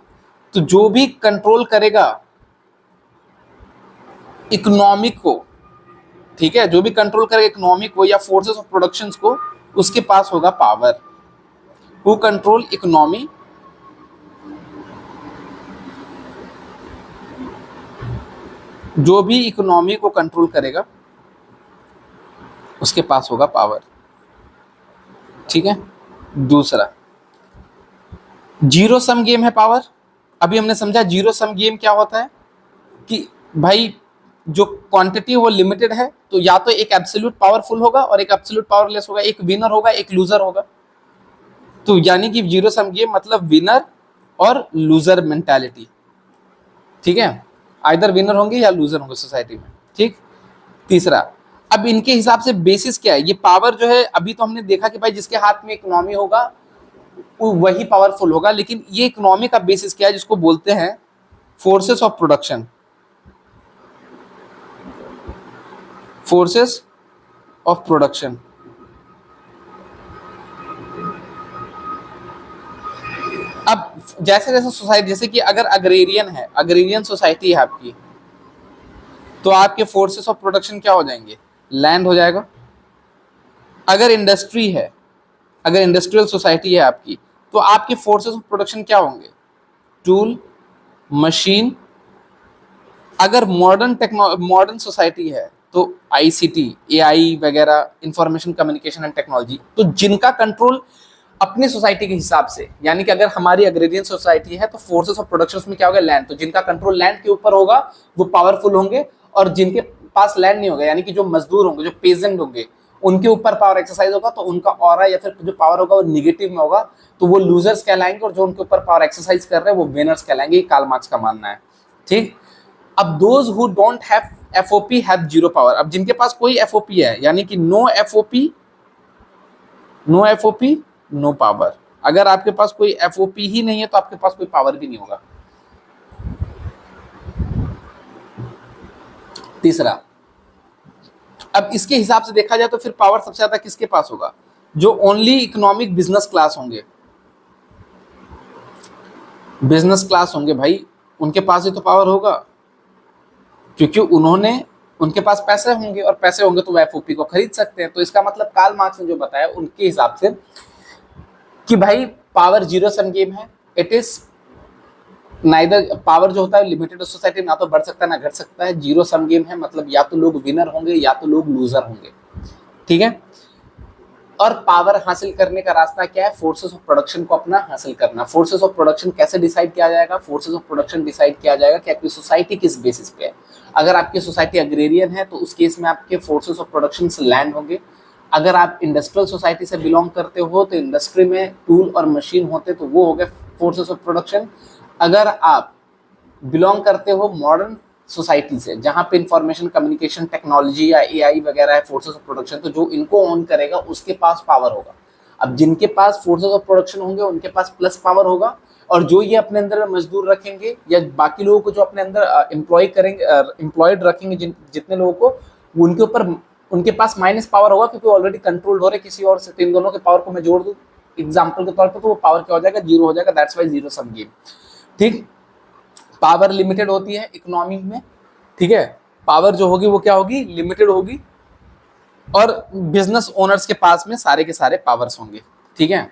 तो जो भी कंट्रोल करेगा इकोनॉमिक को, ठीक है, जो भी कंट्रोल करेगा इकोनॉमिक को या फोर्सेस ऑफ प्रोडक्शन को, उसके पास होगा पावर। हु कंट्रोल इकोनॉमी, जो भी इकोनॉमी को कंट्रोल करेगा उसके पास होगा पावर। ठीक है, दूसरा जीरो सम गेम है पावर। अभी हमने समझा जीरो सम गेम क्या होता है कि भाई जो क्वांटिटी है वो लिमिटेड है, तो या तो एक एब्सोल्यूट पावरफुल होगा और एक एब्सोल्यूट पावरलेस होगा, एक विनर होगा एक लूजर होगा। तो यानी कि जीरो सम गेम मतलब विनर और लूजर मेंटालिटी। ठीक है, आइदर विनर होंगे या लूजर होंगे सोसाइटी में। ठीक, तीसरा, अब इनके हिसाब से बेसिस क्या है, ये पावर जो है अभी तो हमने देखा कि भाई जिसके हाथ में इकोनॉमी होगा वही पावरफुल होगा, लेकिन ये इकोनॉमी का बेसिस क्या है, जिसको बोलते हैं forces of production. Forces of production, अब जैसे जैसे सोसाइटी, जैसे कि अगर अग्रेरियन है, अग्रेरियन सोसाइटी है आपकी, तो आपके फोर्सेस ऑफ प्रोडक्शन क्या हो जाएंगे, लैंड हो जाएगा। अगर इंडस्ट्री है, अगर इंडस्ट्रियल सोसाइटी है आपकी, तो आपके फोर्सेस ऑफ प्रोडक्शन क्या होंगे, टूल, मशीन। अगर मॉडर्न सोसाइटी है तो आईसीटी, एआई वगैरह, इंफॉर्मेशन कम्युनिकेशन एंड टेक्नोलॉजी। तो जिनका कंट्रोल अपनी सोसाइटी के हिसाब से, यानी कि अगर हमारी अग्रेरियन सोसाइटी है तो फोर्सेस ऑफ प्रोडक्शन में क्या होगा, लैंड। तो जिनका कंट्रोल लैंड के ऊपर होगा वो पावरफुल होंगे, और जिनके पास लैंड नहीं होगा, यानी कि जो मजदूर होंगे, जो पेजेंट होंगे, उनके ऊपर पावर एक्सरसाइज होगा तो उनका ऑरा या फिर जो पावर होगा वो निगेटिव में होगा, तो वो लूजर्स कहलाएंगे, और जो उनके ऊपर पावर एक्सरसाइज कर रहे हैं वो विनर्स कहलाएंगे। कार्ल मार्क्स का मानना है। ठीक, अब those who don't have FOP have zero power. अब जिनके पास कोई एफओपी है, यानी कि नो एफओपी नो पावर। अगर आपके पास कोई एफओपी ही नहीं है तो आपके पास कोई पावर भी नहीं होगा। तीसरा, अब इसके हिसाब से देखा जाए तो फिर पावर सबसे ज्यादा किसके पास होगा, जो ओनली इकोनॉमिक बिजनेस क्लास होंगे। बिजनेस क्लास होंगे भाई, उनके पास ही तो पावर होगा, क्योंकि उनके पास पैसे होंगे, और पैसे होंगे तो वो एफओपी को खरीद सकते हैं। तो इसका मतलब कार्ल मार्क्स ने जो बताया उनके हिसाब से कि भाई पावर जीरो सम गेम है। इट इज नाइदर, पावर जो होता है लिमिटेड सोसाइटी ना तो बढ़ सकता है ना घट सकता है, जीरो सम गेम है, मतलब या तो लोग विनर होंगे या तो लोग लूजर होंगे। ठीक है, और पावर हासिल करने का रास्ता क्या है? फोर्सेस ऑफ प्रोडक्शन को अपना हासिल करना। फोर्सेस ऑफ प्रोडक्शन कैसे डिसाइड किया जाएगा? फोर्सेस ऑफ प्रोडक्शन डिसाइड किया जाएगा कि आपकी सोसाइटी किस बेसिस पे है। अगर आपकी सोसाइटी अग्रेरियन है तो उस केस में आपके फोर्सेस ऑफ प्रोडक्शन से लैंड होंगे। अगर आप इंडस्ट्रियल सोसाइटी से बिलोंग करते हो तो इंडस्ट्री में टूल और मशीन होते तो वो हो गए फोर्सेस ऑफ प्रोडक्शन। अगर आप बिलोंग करते हो मॉडर्न सोसाइटी से जहां पे इंफॉर्मेशन कम्युनिकेशन टेक्नोलॉजी या एआई वगैरह है फोर्सेस ऑफ प्रोडक्शन, तो जो इनको ऑन करेगा उसके पास पावर होगा। अब जिनके पास फोर्सेस ऑफ प्रोडक्शन होंगे उनके पास प्लस पावर होगा, और जो ये अपने अंदर मजदूर रखेंगे या बाकी लोगों को जो अपने अंदर एम्प्लॉय करेंगे, एम्प्लॉयड रखेंगे जितने लोगों को, उनके ऊपर उनके पास माइनस पावर होगा क्योंकि ऑलरेडी कंट्रोल्ड हो रहे किसी और से। तो इन दोनों के पावर को मैं जोड़ दूं एग्जाम्पल के तौर पर, तो वो पावर क्या हो जाएगा? जीरो हो जाएगा। That's why zero sum game. ठीक, पावर लिमिटेड होती है इकोनॉमी में, ठीक है। पावर जो होगी वो क्या होगी? लिमिटेड होगी, और बिजनेस ओनर्स के पास में सारे के सारे पावर्स होंगे, ठीक है।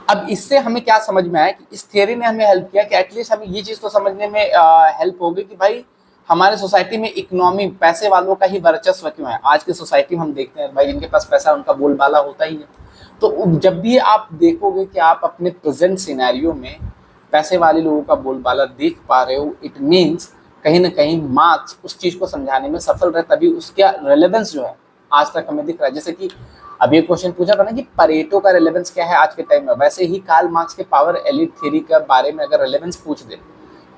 अब इससे हमें क्या समझ में आया कि इस थियरी ने हमें हेल्प किया कि एटलीस्ट हमें ये चीज तो समझने में हेल्प होगी कि भाई हमारे सोसाइटी में इकोनॉमी पैसे वालों का ही वर्चस्व क्यों है। आज की सोसाइटी में हम देखते हैं भाई जिनके पास पैसा उनका बोलबाला होता ही है। तो जब भी आप देखोगे कि आप अपने प्रेजेंट सिनेरियो में पैसे वाले लोगों का बोलबाला देख पा रहे हो, इट मीन्स कहीं ना कहीं मार्क्स उस चीज को समझाने में सफल रहे, तभी उसका रेलेवेंस जो है आज तक हमें दिख रहा है। जैसे कि अभी एक क्वेश्चन पूछा था ना कि परेटो का रेलेवेंस क्या है आज के टाइम में, वैसे ही कार्ल मार्क्स के पावर एलिट थ्योरी के बारे में अगर रेलेवेंस पूछ दे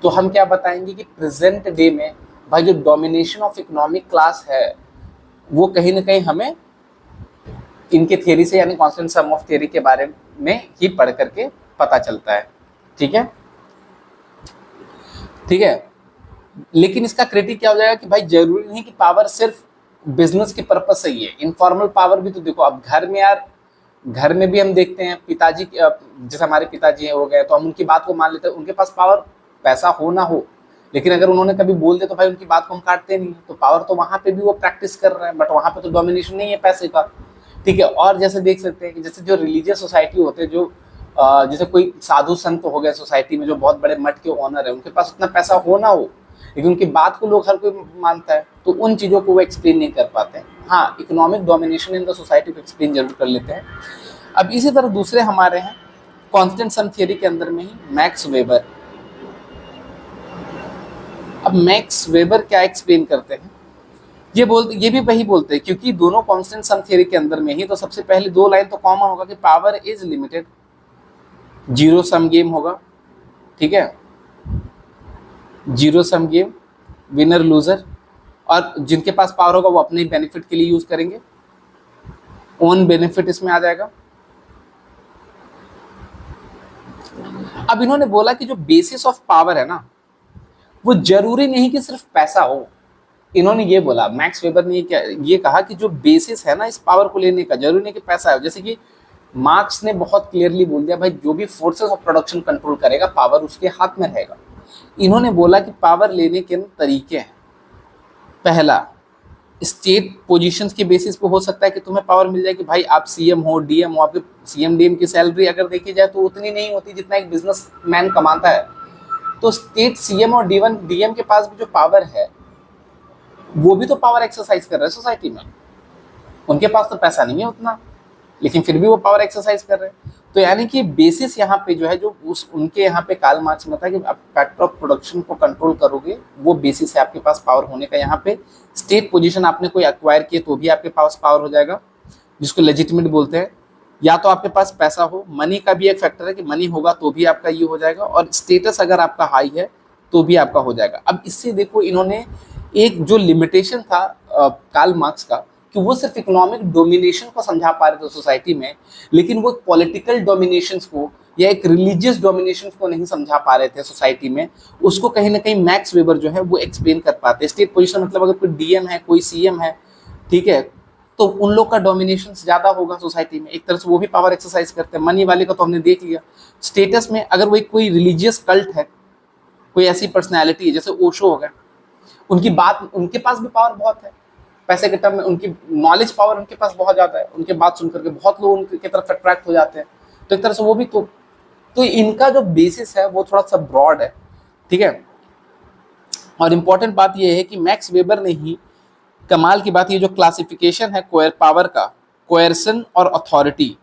तो हम क्या बताएंगे कि प्रेजेंट डे में भाई जो डोमिनेशन ऑफ इकोनॉमिक क्लास है वो कहीं ना कहीं हमें इनके थियरी से यानी कांस्टेंट सम ऑफ थियरी के बारे में ही पढ़ करके पता चलता है, ठीक है। ठीक है, लेकिन इसका क्रिटिक क्या हो जाएगा कि भाई जरूरी नहीं कि पावर सिर्फ बिजनेस के पर्पज से ही है, इनफॉर्मल पावर भी तो देखो। अब घर में यार, घर में भी हम देखते हैं पिताजी, जैसे हमारे पिताजी हो गए तो हम उनकी बात को मान लेते हैं, उनके पास पावर पैसा हो ना हो, लेकिन अगर उन्होंने कभी बोल दे तो भाई उनकी बात को हम काटते नहीं। तो पावर तो वहां पे भी वो प्रैक्टिस कर रहे हैं, बट वहां पे तो डोमिनेशन नहीं है पैसे का, ठीक है। और जैसे देख सकते हैं कि जैसे जो रिलीजियस सोसाइटी होते हैं, जो जैसे कोई साधु संत हो गए सोसाइटी में जो बहुत बड़े मठ के ओनर है, उनके पास उतना पैसा हो ना हो लेकिन उनकी बात को लोग हर कोई मानता है, तो उन चीज़ों को वो एक्सप्लेन नहीं कर पाते हैं। हाँ, economic domination in the society को एक्सप्लेन जरूर कर लेते हैं। अब इसी तरह दूसरे हमारे हैं कांस्टेंट सम थियरी के अंदर में ही मैक्स वेबर। अब मैक्स वेबर क्या एक्सप्लेन करते हैं? ये भी वही बोलते हैं, क्योंकि दोनों कांस्टेंट सम थियरी के अंदर में ही, तो सबसे पहले दो लाइन तो कॉमन होगा कि power is limited, zero sum game होगा, ठीक है, zero sum game, winner loser, और जिनके पास पावर होगा वो अपने बेनिफिट के लिए यूज करेंगे, ओन बेनिफिट इसमें आ जाएगा। अब इन्होंने बोला कि जो बेसिस ऑफ पावर है ना, वो जरूरी नहीं कि सिर्फ पैसा हो। इन्होंने ये बोला, मैक्स वेबर ने ये कहा कि जो बेसिस है ना इस पावर को लेने का, जरूरी नहीं कि पैसा है। जैसे कि मार्क्स ने बहुत क्लियरली बोल दिया भाई जो भी फोर्सेस ऑफ प्रोडक्शन कंट्रोल करेगा पावर उसके हाथ में रहेगा। इन्होंने बोला कि पावर लेने के तरीके हैं। पहला, स्टेट पोजीशंस के बेसिस पे हो सकता है कि तुम्हें पावर मिल जाए कि भाई आप सीएम हो, डीएम हो। आपके सीएम डीएम की सैलरी अगर देखी जाए तो उतनी नहीं होती जितना एक बिजनेसमैन कमाता है। तो स्टेट सीएम और डीएम के पास भी जो पावर है वो भी तो पावर एक्सरसाइज कर रहे हैं सोसाइटी में। उनके पास तो पैसा नहीं है उतना, लेकिन फिर भी वो पावर एक्सरसाइज कर रहे हैं। तो यानी कि बेसिस यहाँ पे जो है, जो उनके यहाँ पे कार्ल मार्क्स में था कि आप फैक्टर ऑफ प्रोडक्शन को कंट्रोल करोगे, वो बेसिस है आपके पास पावर होने का। यहाँ पे स्टेट पोजीशन आपने कोई एक्वायर किए तो भी आपके पास पावर हो जाएगा, जिसको लेजिटिमेट बोलते हैं। या तो आपके पास पैसा हो, मनी का भी एक फैक्टर है कि मनी होगा तो भी आपका ये हो जाएगा, और स्टेटस अगर आपका हाई है तो भी आपका हो जाएगा। अब इससे देखो, इन्होंने एक जो लिमिटेशन था कार्ल मार्क्स का कि वो सिर्फ इकोनॉमिक डोमिनेशन को समझा पा रहे थे सोसाइटी में, लेकिन वो पॉलिटिकल डोमिनेशंस को या एक रिलीजियस डोमिनेशन को नहीं समझा पा रहे थे सोसाइटी में, उसको कहीं ना कहीं मैक्स वेबर जो है वो एक्सप्लेन कर पाते। स्टेट पोजीशन मतलब अगर कोई डीएम है, कोई सीएम है, ठीक है, तो उन लोग का डोमिनेशन ज्यादा होगा सोसाइटी में, एक तरह से वो भी पावर एक्सरसाइज करते हैं। मनी वाले का तो हमने देख लिया। स्टेटस में अगर वही कोई रिलीजियस कल्ट है, कोई ऐसी पर्सनैलिटी है जैसे ओशो हो गया, उनकी बात, उनके पास भी पावर बहुत है पैसे के टर्म में, उनकी नॉलेज पावर उनके पास बहुत ज़्यादा है, उनके बात सुन करके बहुत लोग उनकी तरफ अट्रैक्ट हो जाते हैं। तो एक तरह से वो भी तो इनका जो बेसिस है वो थोड़ा सा ब्रॉड है, ठीक है। और इम्पॉर्टेंट बात ये है कि मैक्स वेबर ने ही, कमाल की बात, ये जो क्लासिफिकेशन है कोयर पावर का, कोएर्सन और अथॉरिटी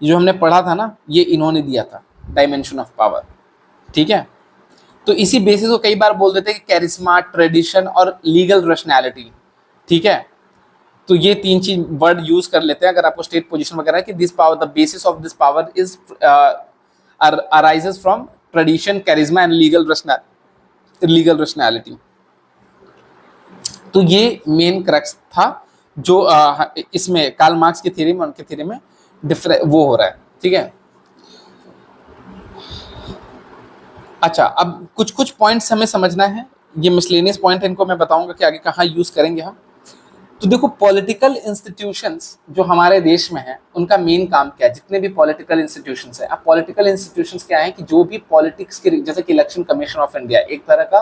जो हमने पढ़ा था ना, ये इन्होंने दिया था, डायमेंशन ऑफ पावर। ठीक है, तो इसी बेसिस को कई बार बोल देते हैं कि कैरिस्मा, ट्रेडिशन और लीगल रैशनैलिटी। ठीक है, तो ये तीन चीज वर्ड यूज कर लेते हैं अगर आपको स्टेट पोजीशन वगैरह कि this power, the basis of this power is arises from tradition, charisma and legal rationality. तो ये मेन क्रक्स था जो इसमें कार्ल मार्क्स की थ्योरी में, उनके थ्योरी में वो हो रहा है। ठीक है, अच्छा, अब कुछ कुछ पॉइंट्स हमें समझना है, ये मिसलेनियस पॉइंट है, इनको मैं बताऊंगा कि आगे कहाँ यूज करेंगे हम। तो देखो, पॉलिटिकल इंस्टीट्यूशंस जो हमारे देश में है उनका मेन काम क्या है, जितने भी पॉलिटिकल इंस्टीट्यूशंस है। अब पॉलिटिकल इंस्टीट्यूशंस क्या है कि जो भी पॉलिटिक्स के, जैसे कि इलेक्शन कमीशन ऑफ इंडिया एक तरह का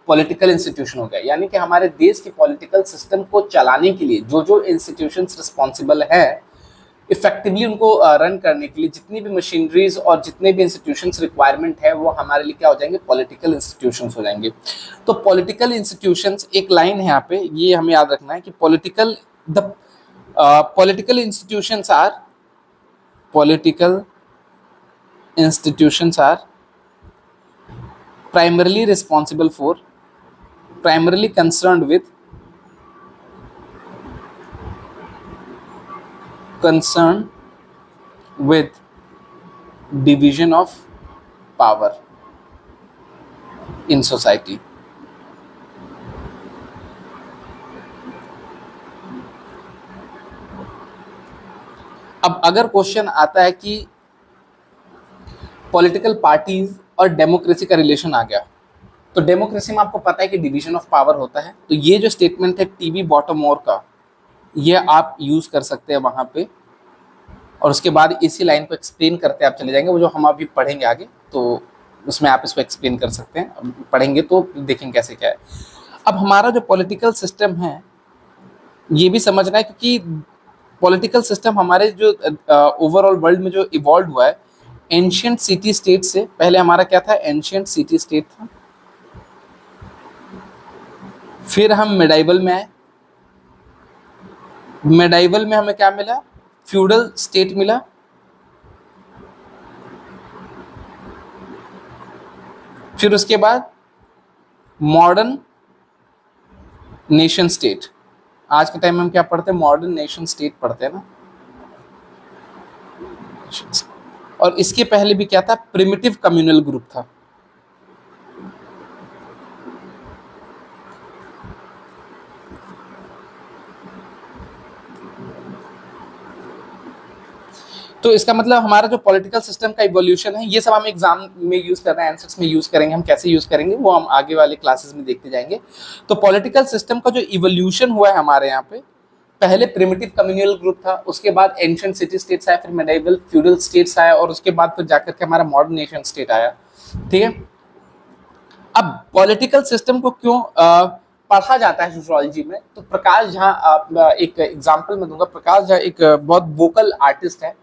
पॉलिटिकल इंस्टीट्यूशन हो गया, यानी कि हमारे देश के पॉलिटिकल सिस्टम को चलाने के लिए जो जो इंस्टीट्यूशंस रिस्पॉन्सिबल है इफेक्टिवली उनको रन करने के लिए, जितनी भी मशीनरीज और जितने भी इंस्टीट्यूशंस रिक्वायरमेंट है वो हमारे लिए क्या हो जाएंगे, पॉलिटिकल इंस्टीट्यूशंस हो जाएंगे। तो पॉलिटिकल इंस्टीट्यूशंस, एक लाइन है यहाँ पे, ये हमें याद रखना है कि political institutions are primarily responsible for, primarily concerned with division of power in society. अब अगर क्वेश्चन आता है कि पॉलिटिकल पार्टीज और डेमोक्रेसी का रिलेशन आ गया, तो डेमोक्रेसी में आपको पता है कि डिवीजन ऑफ पावर होता है। तो ये जो स्टेटमेंट है टीबी बॉटमोर का, ये आप यूज कर सकते हैं वहां पे, और उसके बाद इसी लाइन को एक्सप्लेन करते आप चले जाएंगे, वो जो हम अभी पढ़ेंगे आगे, तो उसमें आप इसको एक्सप्लेन कर सकते हैं, पढ़ेंगे तो देखेंगे कैसे क्या है। अब हमारा जो पॉलिटिकल सिस्टम है ये भी समझना है, क्योंकि पॉलिटिकल सिस्टम हमारे जो ओवरऑल वर्ल्ड में जो इवॉल्व हुआ है, एंशियंट सिटी स्टेट से पहले हमारा क्या था, एंशियंट सिटी स्टेट था, फिर हम मिडाइवल में आए, मिडाइवल में हमें क्या मिला, फ्यूडल स्टेट मिला, फिर उसके बाद मॉडर्न नेशन स्टेट। आज के टाइम में हम क्या पढ़ते हैं, मॉडर्न नेशन स्टेट पढ़ते हैं ना। और इसके पहले भी क्या था, प्रिमिटिव कम्युनल ग्रुप था। तो इसका मतलब हमारा जो पॉलिटिकल सिस्टम का इवोल्यूशन है, ये सब हम एग्जाम में यूज कर रहे हैं, आंसर्स में यूज करेंगे, हम कैसे यूज करेंगे वो हम आगे वाले क्लासेस में देखते जाएंगे। तो पॉलिटिकल सिस्टम का जो इवोल्यूशन हुआ है हमारे यहाँ पे, पहले प्रिमिटिव कम्युनल ग्रुप था, उसके बाद एंशिएंट सिटी स्टेट्स आया, फिर मेडिवल फ्यूडल स्टेट्स आया, और उसके बाद फिर जाकर के हमारा मॉडर्न नेशन स्टेट आया। ठीक है, अब पॉलिटिकल सिस्टम को क्यों पढ़ा जाता है सोशियोलॉजी में, तो प्रकाश झा, एक एग्जांपल मैं दूंगा, प्रकाश झा एक बहुत वोकल आर्टिस्ट है,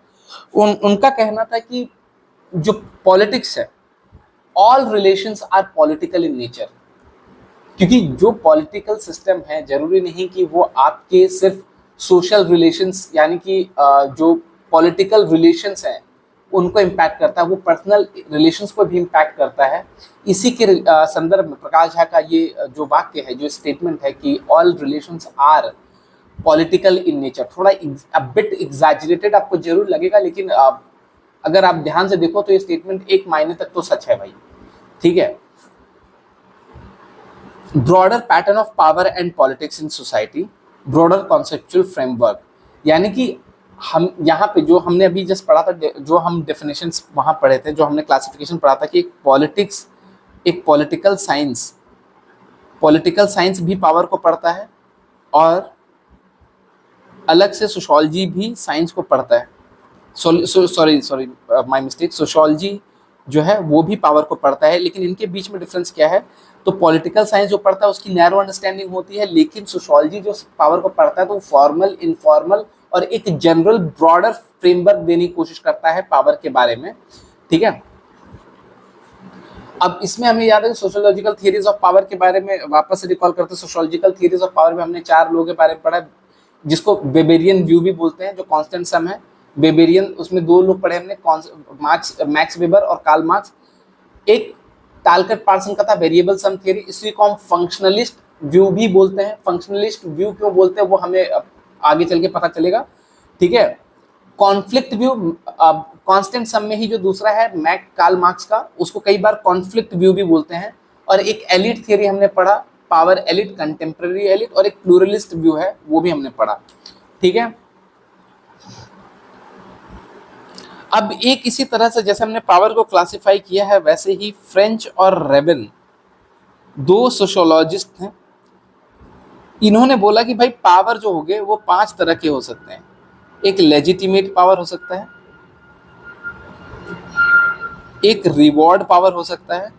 उनका कहना था कि जो पॉलिटिक्स है, all relations are political in nature. क्योंकि जो पॉलिटिकल सिस्टम है जरूरी नहीं कि वो आपके सिर्फ सोशल रिलेशंस, यानी कि जो पॉलिटिकल रिलेशंस हैं उनको इम्पैक्ट करता है, वो पर्सनल रिलेशंस को भी इम्पैक्ट करता है। इसी के संदर्भ में प्रकाश झा का ये जो वाक्य है, जो स्टेटमेंट है कि all relations are political in nature, थोड़ा बिट एग्जैजरेटेड आपको जरूर लगेगा, लेकिन अगर आप ध्यान से देखो तो ये स्टेटमेंट एक मायने तक तो सच है भाई। ठीक है, broader pattern of power and politics in society, broader conceptual framework, यानी कि हम यहाँ पे जो हमने अभी जस्ट पढ़ा था, जो हम डेफिनेशंस वहाँ पढ़े थे, जो हमने क्लासिफिकेशन पढ़ा था कि एक पॉलिटिकल साइंस भी पावर को पढ़ता है, और अलग से सोशियोलॉजी भी साइंस को पढ़ता है। सॉरी माय मिस्टेक, सोशियोलॉजी जो है वो भी पावर को पढ़ता है, लेकिन इनके बीच में डिफरेंस क्या है, तो पॉलिटिकल साइंस जो पढ़ता है उसकी नैरो अंडरस्टैंडिंग होती है, लेकिन सोशियोलॉजी जो पावर को पढ़ता है तो फॉर्मल, इनफॉर्मल और एक जनरल ब्रॉडर फ्रेमवर्क देने की कोशिश करता है पावर के बारे में। ठीक है, अब इसमें हमें याद है सोशियोलॉजिकल थियरीज ऑफ पावर के बारे में वापस से रिकॉल करते हैं। सोशियोलॉजिकल थियरीज ऑफ पावर में हमने 4 लोगों के बारे में पढ़ा, जिसको वेबेरियन व्यू भी बोलते हैं, जो कांस्टेंट सम है। वेबेरियन, उसमें दो लोग पढ़े हमने, मैक्स वेबर और कार्ल मार्क्स। एक टालकट पार्सन का था वेरिएबल सम थ्योरी, इसी को हम फंक्शनलिस्ट व्यू भी बोलते हैं। फंक्शनलिस्ट व्यू क्यों बोलते हैं वो हमें आगे चल के पता चलेगा, ठीक है। कॉन्फ्लिक्ट व्यू, कांस्टेंट सम में ही जो दूसरा है कार्ल मार्क्स का, उसको कई बार कॉन्फ्लिक्ट व्यू भी बोलते हैं। और एक एलिट थियरी हमने पढ़ा, पावर एलिट, कंटेम्प्रेरी एलिट, और एक प्लूरलिस्ट व्यू है वो भी हमने पढ़ा, ठीक है। अब एक इसी तरह से जैसे हमने पावर को क्लासिफाई किया है, वैसे ही फ्रेंच और रेबन, दो सोशियोलॉजिस्ट हैं, इन्होंने बोला कि भाई पावर जो हो गए वो 5 तरह के हो सकते हैं। एक लेजिटिमेट पावर हो सकता है, एक रिवॉर्ड पावर हो सकता है,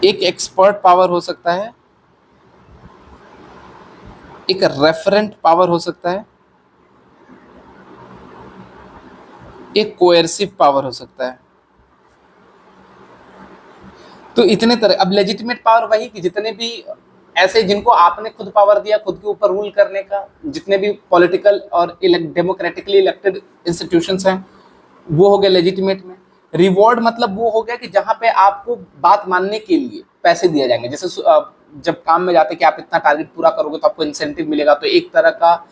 एक एक्सपर्ट पावर हो सकता है, एक रेफरेंट पावर हो सकता है, एक कोएर्सिव पावर हो सकता है। तो इतने तरह। अब लेजिटिमेट पावर वही कि जितने भी ऐसे जिनको आपने खुद पावर दिया खुद के ऊपर रूल करने का, जितने भी पॉलिटिकल और डेमोक्रेटिकली इलेक्टेड इंस्टीट्यूशंस हैं, वो हो गए लेजिटिमेट में। रिवॉर्ड मतलब वो हो गया कि जहां पे आपको बात मानने के लिए पैसे दिए जाएंगे, जैसे जब काम में जाते कि आप इतना टारगेट पूरा करोगे तो आपको इंसेंटिव मिलेगा, तो एक तरह का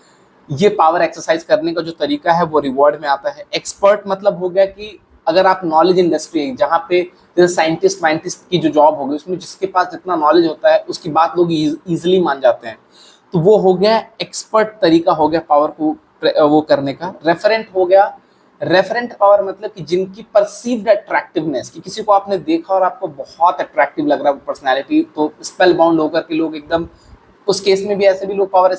ये पावर एक्सरसाइज करने का जो तरीका है वो रिवॉर्ड में आता है। एक्सपर्ट मतलब हो गया कि अगर आप नॉलेज इंडस्ट्री है जहाँ पे जैसे साइंटिस्ट की जो जॉब होगी उसमें जिसके पास जितना नॉलेज होता है उसकी बात लोग इजीली मान जाते हैं, तो वो हो गया एक्सपर्ट तरीका, हो गया पावर को वो करने का। रेफरेंट हो गया, रेफरेंट पावर मतलब कि जिनकी परसीव्ड अट्रैक्टिवनेस, कि किसी को आपने देखा और आपको बहुत अट्रैक्टिव लग रहा है पर्सनैलिटी, तो स्पेल बाउंड होकर के लोग एकदम, उस केस में भी ऐसे भी लोग पावर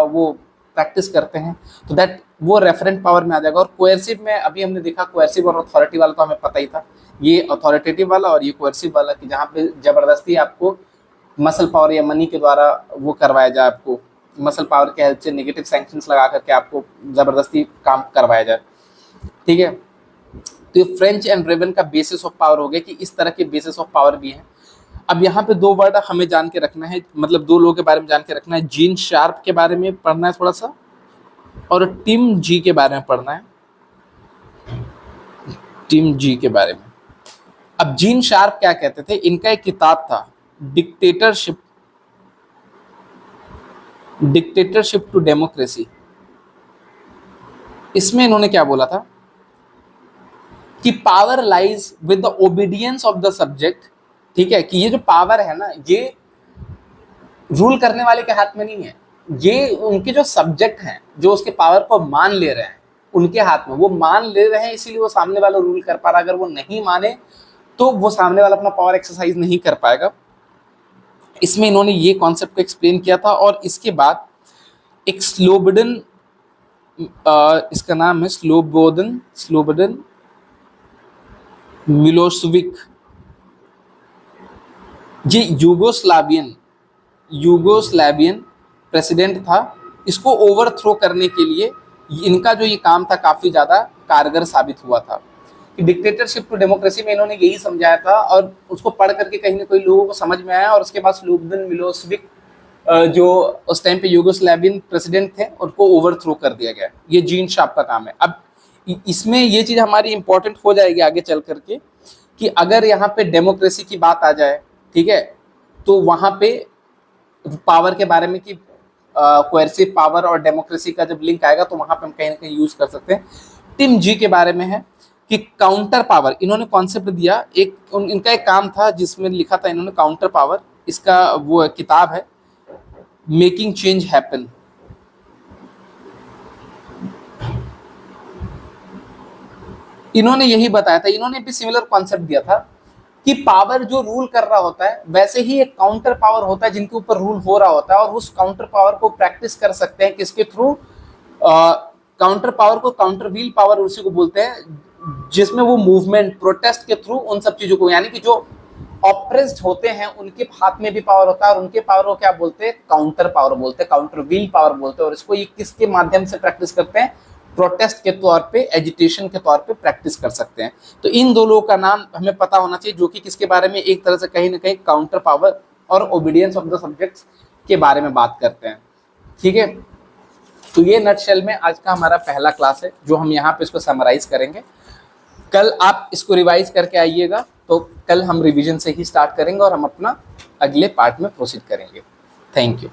वो प्रैक्टिस करते हैं, तो दैट वो रेफरेंट पावर में आ जाएगा। और कोएर्सिव में अभी हमने देखा, कोएर्सिव और अथॉरिटी वाला तो हमें पता ही था, ये अथॉरिटेटिव वाला और ये कोएर्सिव वाला, कि जहाँ पे जबरदस्ती आपको मसल पावर या मनी के द्वारा वो करवाया जाए, आपको मसल पावर के हेल्प से नेगेटिव सैंक्शंस लगा करके आपको जबरदस्ती काम करवाया जाए, ठीक है। तो ये फ्रेंच एंड रेवन का बेसिस ऑफ पावर हो गया कि इस तरह के बेसिस ऑफ पावर भी है। अब यहाँ पे 2 वर्ड हमें जान के रखना है, मतलब 2 लोगों के बारे में जान के रखना है। जीन शार्प के बारे में पढ़ना है थोड़ा सा, और टिम जी के बारे में पढ़ना है, टिम जी के बारे में। अब जीन शार्प क्या कहते थे, इनका एक किताब था डिक्टेटरशिप टू डेमोक्रेसी। इसमें इन्होंने क्या बोला था कि power lies with the obedience of the subject, ठीक है, कि ये जो पावर है ना, ये रूल करने वाले के हाथ में नहीं है, ये उनके जो सब्जेक्ट हैं जो उसके पावर को मान ले रहे हैं उनके हाथ में। वो मान ले रहे हैं इसीलिए वो सामने वाला रूल कर पा रहा है। अगर वो नहीं माने तो वो सामने वाला अपना पावर एक्सरसाइज नहीं कर पाएगा। इसमें इन्होंने ये कॉन्सेप्ट को एक्सप्लेन किया था। और इसके बाद एक स्लोबोडन, इसका नाम है स्लोबोडन मिलोसेविक, ये यूगोस्लावियन प्रेसिडेंट था। इसको ओवरथ्रो करने के लिए इनका जो ये काम था काफी ज्यादा कारगर साबित हुआ था। डिक्टेटरशिप टू डेमोक्रेसी में इन्होंने यही समझाया था, और उसको पढ़ करके कहीं ना कहीं लोगों को समझ में आया, और उसके बाद स्लोबोडन मिलोसेविक जो उस टाइम पे यूगोस्लावियन प्रेसिडेंट थे उनको ओवरथ्रो कर दिया गया। ये जीन शार्प का काम है। अब इसमें ये चीज हमारी इंपॉर्टेंट हो जाएगी आगे चल करके, कि अगर यहाँ पे डेमोक्रेसी की बात आ जाए, ठीक है, तो वहां पे पावर के बारे में कि कोएर्सिव पावर और डेमोक्रेसी का जब लिंक आएगा तो वहां पे हम कहीं ना कहीं यूज कर सकते हैं। टिम जी के बारे में है कि काउंटर पावर, इन्होंने कॉन्सेप्ट दिया। इनका एक काम था जिसमें लिखा था इन्होंने काउंटर पावर, इसका वो किताब है मेकिंग चेंज हैपन। इन्होंने यही बताया था, इन्होंने भी सिमिलर कॉन्सेप्ट दिया था कि पावर जो रूल कर रहा होता है वैसे ही एक काउंटर पावर होता है जिनके ऊपर रूल हो रहा होता है, और उस काउंटर पावर को प्रैक्टिस कर सकते हैं किसके थ्रू, काउंटर पावर को काउंटर व्हील पावर उसी को बोलते हैं, जिसमें वो मूवमेंट प्रोटेस्ट के थ्रू उन सब चीजों को, यानी कि जो ऑप्रेस्ड होते हैं उनके हाथ में भी पावर होता है, और उनके पावर को क्या बोलते हैं, काउंटर पावर बोलते हैं, काउंटर व्हील पावर बोलते हैं। और इसको ये किसके माध्यम से प्रैक्टिस करते हैं, प्रोटेस्ट के तौर पे, एजिटेशन के तौर पे प्रैक्टिस कर सकते हैं। तो इन 2 लोगों का नाम हमें पता होना चाहिए, जो कि किसके बारे में एक तरह से कहीं ना कहीं काउंटर पावर और ओबीडियंस ऑफ द सब्जेक्ट्स के बारे में बात करते हैं। ठीक है, तो ये नटशेल में आज का हमारा पहला क्लास है जो हम यहाँ पे इसको समराइज करेंगे। कल आप इसको रिवाइज करके आइएगा, तो कल हम रिवीजन से ही स्टार्ट करेंगे और हम अपना अगले पार्ट में प्रोसीड करेंगे। Thank you.